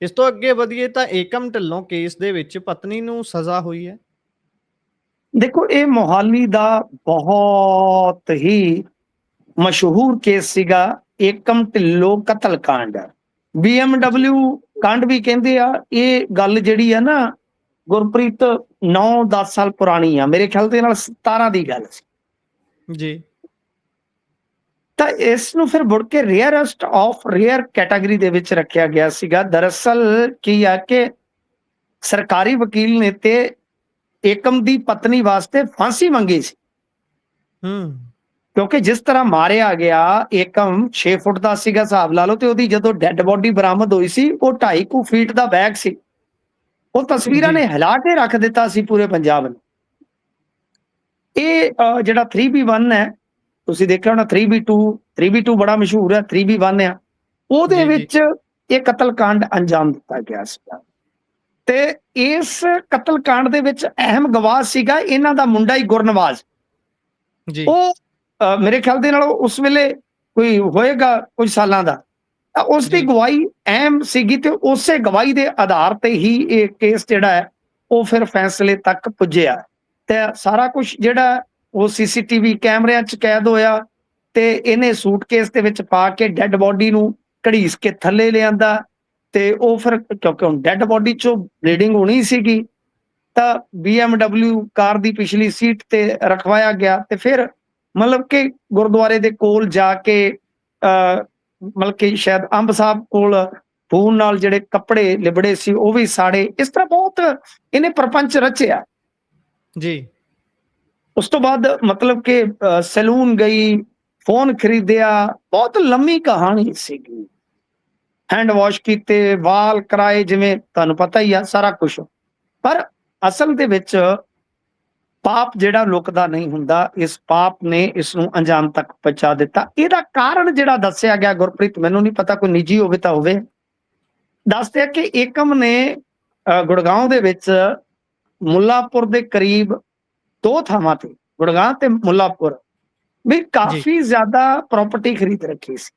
ਇਸ ਤੋਂ ਅੱਗੇ ਵਧੀਏ ਤਾਂ ਏਕਮ ਢਿੱਲੋਂ ਕੇਸ ਦੇ ਵਿੱਚ ਪਤਨੀ ਨੂੰ ਸਜ਼ਾ ਹੋਈ ਹੈ। ਦੇਖੋ ਇਹ ਮੋਹਾਲੀ ਦਾ ਬਹੁਤ ਹੀ ਮਸ਼ਹੂਰ ਕੇਸ ਸੀਗਾ, ਏਕਮ ਢਿੱਲੋਂ ਕਤਲकांड। BMW ਕਾਂਡ ਵੀ ਕਹਿੰਦੇ ਆ। ਇਹ ਗੱਲ ਜਿਹੜੀ ਆ ਨਾ ਗੁਰਪ੍ਰੀਤ 9-10 ਸਾਲ ਪੁਰਾਣੀ ਆ, ਮੇਰੇ ਖਿਆਲ ਦੇ ਨਾਲ 17 ਦੀ ਗੱਲ ਸੀ। ਜੀ ਤਾਂ ਇਸ ਨੂੰ ਫਿਰ ਮੁੜ ਕੇ ਰੇਅਰੈਸਟ ਆਫ ਰੇਅਰ ਕੈਟਾਗਰੀ ਦੇ ਵਿੱਚ ਰੱਖਿਆ ਗਿਆ ਸੀਗਾ। ਦਰਅਸਲ ਕੀ ਆ ਕਿ ਸਰਕਾਰੀ ਵਕੀਲ ਨੇ ਤੇ ਏਕਮ ਦੀ ਪਤਨੀ ਵਾਸਤੇ ਫਾਂਸੀ ਮੰਗੀ ਸੀ, ਕਿਉਂਕਿ ਜਿਸ ਤਰ੍ਹਾਂ ਮਾਰਿਆ ਗਿਆ, ਏਕਮ 6 ਫੁੱਟ ਦਾ ਸੀਗਾ ਹਿਸਾਬ ਲਾ ਲਓ, ਤੇ ਉਹਦੀ ਜਦੋਂ ਡੈੱਡ ਬੋਡੀ ਬਰਾਮਦ ਹੋਈ ਸੀ ਉਹ 2.5 ਫੀਟ ਦਾ ਬੈਗ ਸੀ। ਉਹ ਤਸਵੀਰਾਂ ਨੇ ਹਿਲਾ ਕੇ ਰੱਖ ਦਿੱਤਾ ਸੀ ਪੂਰੇ ਪੰਜਾਬ ਨੂੰ। ਇਹ ਜਿਹੜਾ 3B1 ਹੈ, ਤੁਸੀਂ ਦੇਖਿਆ ਹੋਣਾ 3B2, 3B2 ਬੜਾ ਮਸ਼ਹੂਰ ਹੈ, 3B1 ਆ, ਉਹਦੇ ਵਿੱਚ ਇਹ ਕਤਲकांड ਅੰਜਾਮ ਦਿੱਤਾ ਗਿਆ ਸੀਗਾ। ਤੇ ਇਸ ਕਤਲकांड ਦੇ ਵਿੱਚ ਅਹਿਮ ਗਵਾਹ ਸੀਗਾ ਇਹਨਾਂ ਦਾ ਮੁੰਡਾ ਹੀ ਗੁਰਨਵਾਜ਼। ਉਹ ਮੇਰੇ ਖਿਆਲ ਦੇ ਨਾਲ ਉਸ ਵੇਲੇ ਕੋਈ ਹੋਏਗਾ ਕੁਝ ਸਾਲਾਂ ਦਾ, ਉਸ ਦੀ ਗਵਾਹੀ ਅਹਿਮ ਸੀਗੀ, ਤੇ ਉਸੇ ਗਵਾਹੀ ਦੇ ਆਧਾਰ ਤੇ ਹੀ ਇਹ ਕੇਸ ਜਿਹੜਾ ਹੈ ਉਹ ਫਿਰ ਫੈਸਲੇ ਤੱਕ ਪੁੱਜਿਆ। ਤੇ ਸਾਰਾ ਕੁਝ ਜਿਹੜਾ ਉਹ CCTV ਕੈਮਰਿਆਂ 'ਚ ਕੈਦ ਹੋਇਆ, ਤੇ ਇਹਨੇ ਸੂਟਕੇਸ ਦੇ ਵਿੱਚ ਪਾ ਕੇ ਡੈੱਡ ਬੋਡੀ ਨੂੰ ਘੜੀਸ ਕੇ ਥੱਲੇ ਲਿਆਂਦਾ, ਤੇ ਉਹ ਫਿਰ ਕਿਉਂਕਿ ਹੁਣ ਡੈੱਡ ਬੋਡੀ 'ਚੋਂ ਬਲੀਡਿੰਗ ਹੋਣੀ ਸੀਗੀ, ਤਾਂ BMW ਕਾਰ ਦੀ ਪਿਛਲੀ ਸੀਟ ਤੇ ਰਖਵਾਇਆ ਗਿਆ, ਤੇ ਫਿਰ ਮਤਲਬ ਕਿ ਗੁਰਦੁਆਰੇ ਦੇ ਕੋਲ ਜਾ ਕੇ ਮਤਲਬ ਕਿ ਸ਼ਾਇਦ ਅੰਬ ਸਾਹਿਬ ਕੋਲ ਖੂਨ ਨਾਲ ਜਿਹੜੇ ਕੱਪੜੇ ਲਿਬੜੇ ਸੀ ਉਹ ਵੀ ਸਾੜੇ। ਇਸ ਤਰ੍ਹਾਂ ਬਹੁਤ ਇਹਨੇ ਪ੍ਰਪੰਚ ਰਚਿਆ ਜੀ। ਉਸ ਤੋਂ ਬਾਅਦ ਮਤਲਬ ਕਿ ਸੈਲੂਨ ਗਈ, ਫੋਨ ਖਰੀਦਿਆ, ਬਹੁਤ ਲੰਮੀ ਕਹਾਣੀ ਸੀਗੀ। ਹੈਂਡ ਵਾਸ਼ ਕੀਤੇ, ਵਾਲ ਕਰਾਏ, ਜਿਵੇਂ ਤੁਹਾਨੂੰ ਪਤਾ ਹੀ ਆ ਸਾਰਾ ਕੁਝ। ਪਰ ਅਸਲ ਦੇ ਵਿੱਚ ਪਾਪ ਜਿਹੜਾ ਲੁਕਦਾ ਨਹੀਂ ਹੁੰਦਾ, ਇਸ ਪਾਪ ਨੇ ਇਸ ਨੂੰ ਅੰਜਾਮ ਤੱਕ ਪਹੁੰਚਾ ਦਿੱਤਾ। ਇਹਦਾ ਕਾਰਨ ਜਿਹੜਾ ਦੱਸਿਆ ਗਿਆ ਗੁਰਪ੍ਰੀਤ, ਮੈਨੂੰ ਨਹੀਂ ਪਤਾ, ਕੋਈ ਨਿੱਜੀ ਹੋਵੇ ਤਾਂ ਹੋਵੇ, ਦੱਸਦੇ ਆ ਕਿ ਏਕਮ ਨੇ ਗੁੜਗਾਉਂ ਦੇ ਵਿੱਚ ਮੁੱਲਾਪੁਰ ਦੇ ਕਰੀਬ 2 ਥਾਵਾਂ ਤੇ, ਗੁੜਗਾਉਂ ਤੇ ਮੁੱਲਾਪੁਰ, ਵੀ ਕਾਫੀ ਜ਼ਿਆਦਾ ਪ੍ਰਾਪਰਟੀ ਖਰੀਦ ਰੱਖੀ ਸੀ,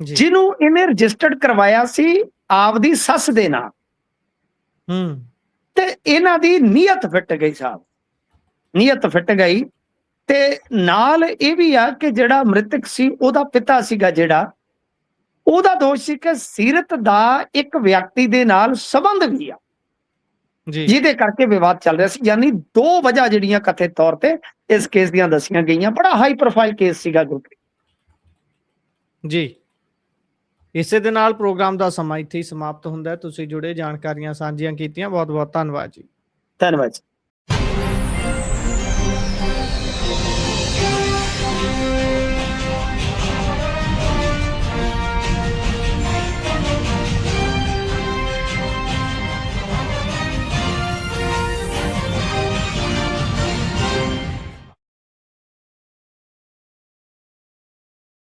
ਜਿਹਨੂੰ ਇਹਨੇ ਰਜਿਸਟਰਡ ਕਰਵਾਇਆ ਸੀ ਆਪਦੀ ਸੱਸ ਦੇ ਨਾਲ। ਤੇ ਇਹਨਾਂ ਦੀ ਨੀਅਤ ਫਿੱਟ ਗਈ ਸਾਹਿਬ, ਨੀਅਤ ਫਿੱਟ ਗਈ। ਤੇ ਨਾਲ ਇਹ ਵੀ ਆ ਕਿ ਜਿਹੜਾ ਮ੍ਰਿਤਕ ਸੀ ਉਹਦਾ ਪਿਤਾ ਸੀਗਾ, ਜਿਹੜਾ ਉਹਦਾ ਦੋਸ਼ ਸੀ ਕਿ ਸੀਰਤ ਦਾ ਇੱਕ ਵਿਅਕਤੀ ਦੇ ਨਾਲ ਸੰਬੰਧ ਵੀ ਆ, ਜਿਹਦੇ ਕਰਕੇ ਵਿਵਾਦ ਚੱਲ ਰਿਹਾ ਸੀ। ਯਾਨੀ 2 ਵਜ੍ਹਾ ਜਿਹੜੀਆਂ ਕਥਿਤ ਤੌਰ ਤੇ ਇਸ ਕੇਸ ਦੀਆਂ ਦੱਸੀਆਂ ਗਈਆਂ। ਬੜਾ ਹਾਈ ਪ੍ਰੋਫਾਈਲ ਕੇਸ ਸੀਗਾ ਗੁਰਪ੍ਰੀਤ ਜੀ। ਇਸੇ ਦੇ ਨਾਲ ਪ੍ਰੋਗਰਾਮ ਦਾ ਸਮਾਂ ਇੱਥੇ ਹੀ ਸਮਾਪਤ ਹੁੰਦਾ ਹੈ। ਤੁਸੀਂ ਜੁੜੇ, ਜਾਣਕਾਰੀਆਂ ਸਾਂਝੀਆਂ ਕੀਤੀਆਂ, ਬਹੁਤ ਬਹੁਤ ਧੰਨਵਾਦ ਜੀ। ਧੰਨਵਾਦ।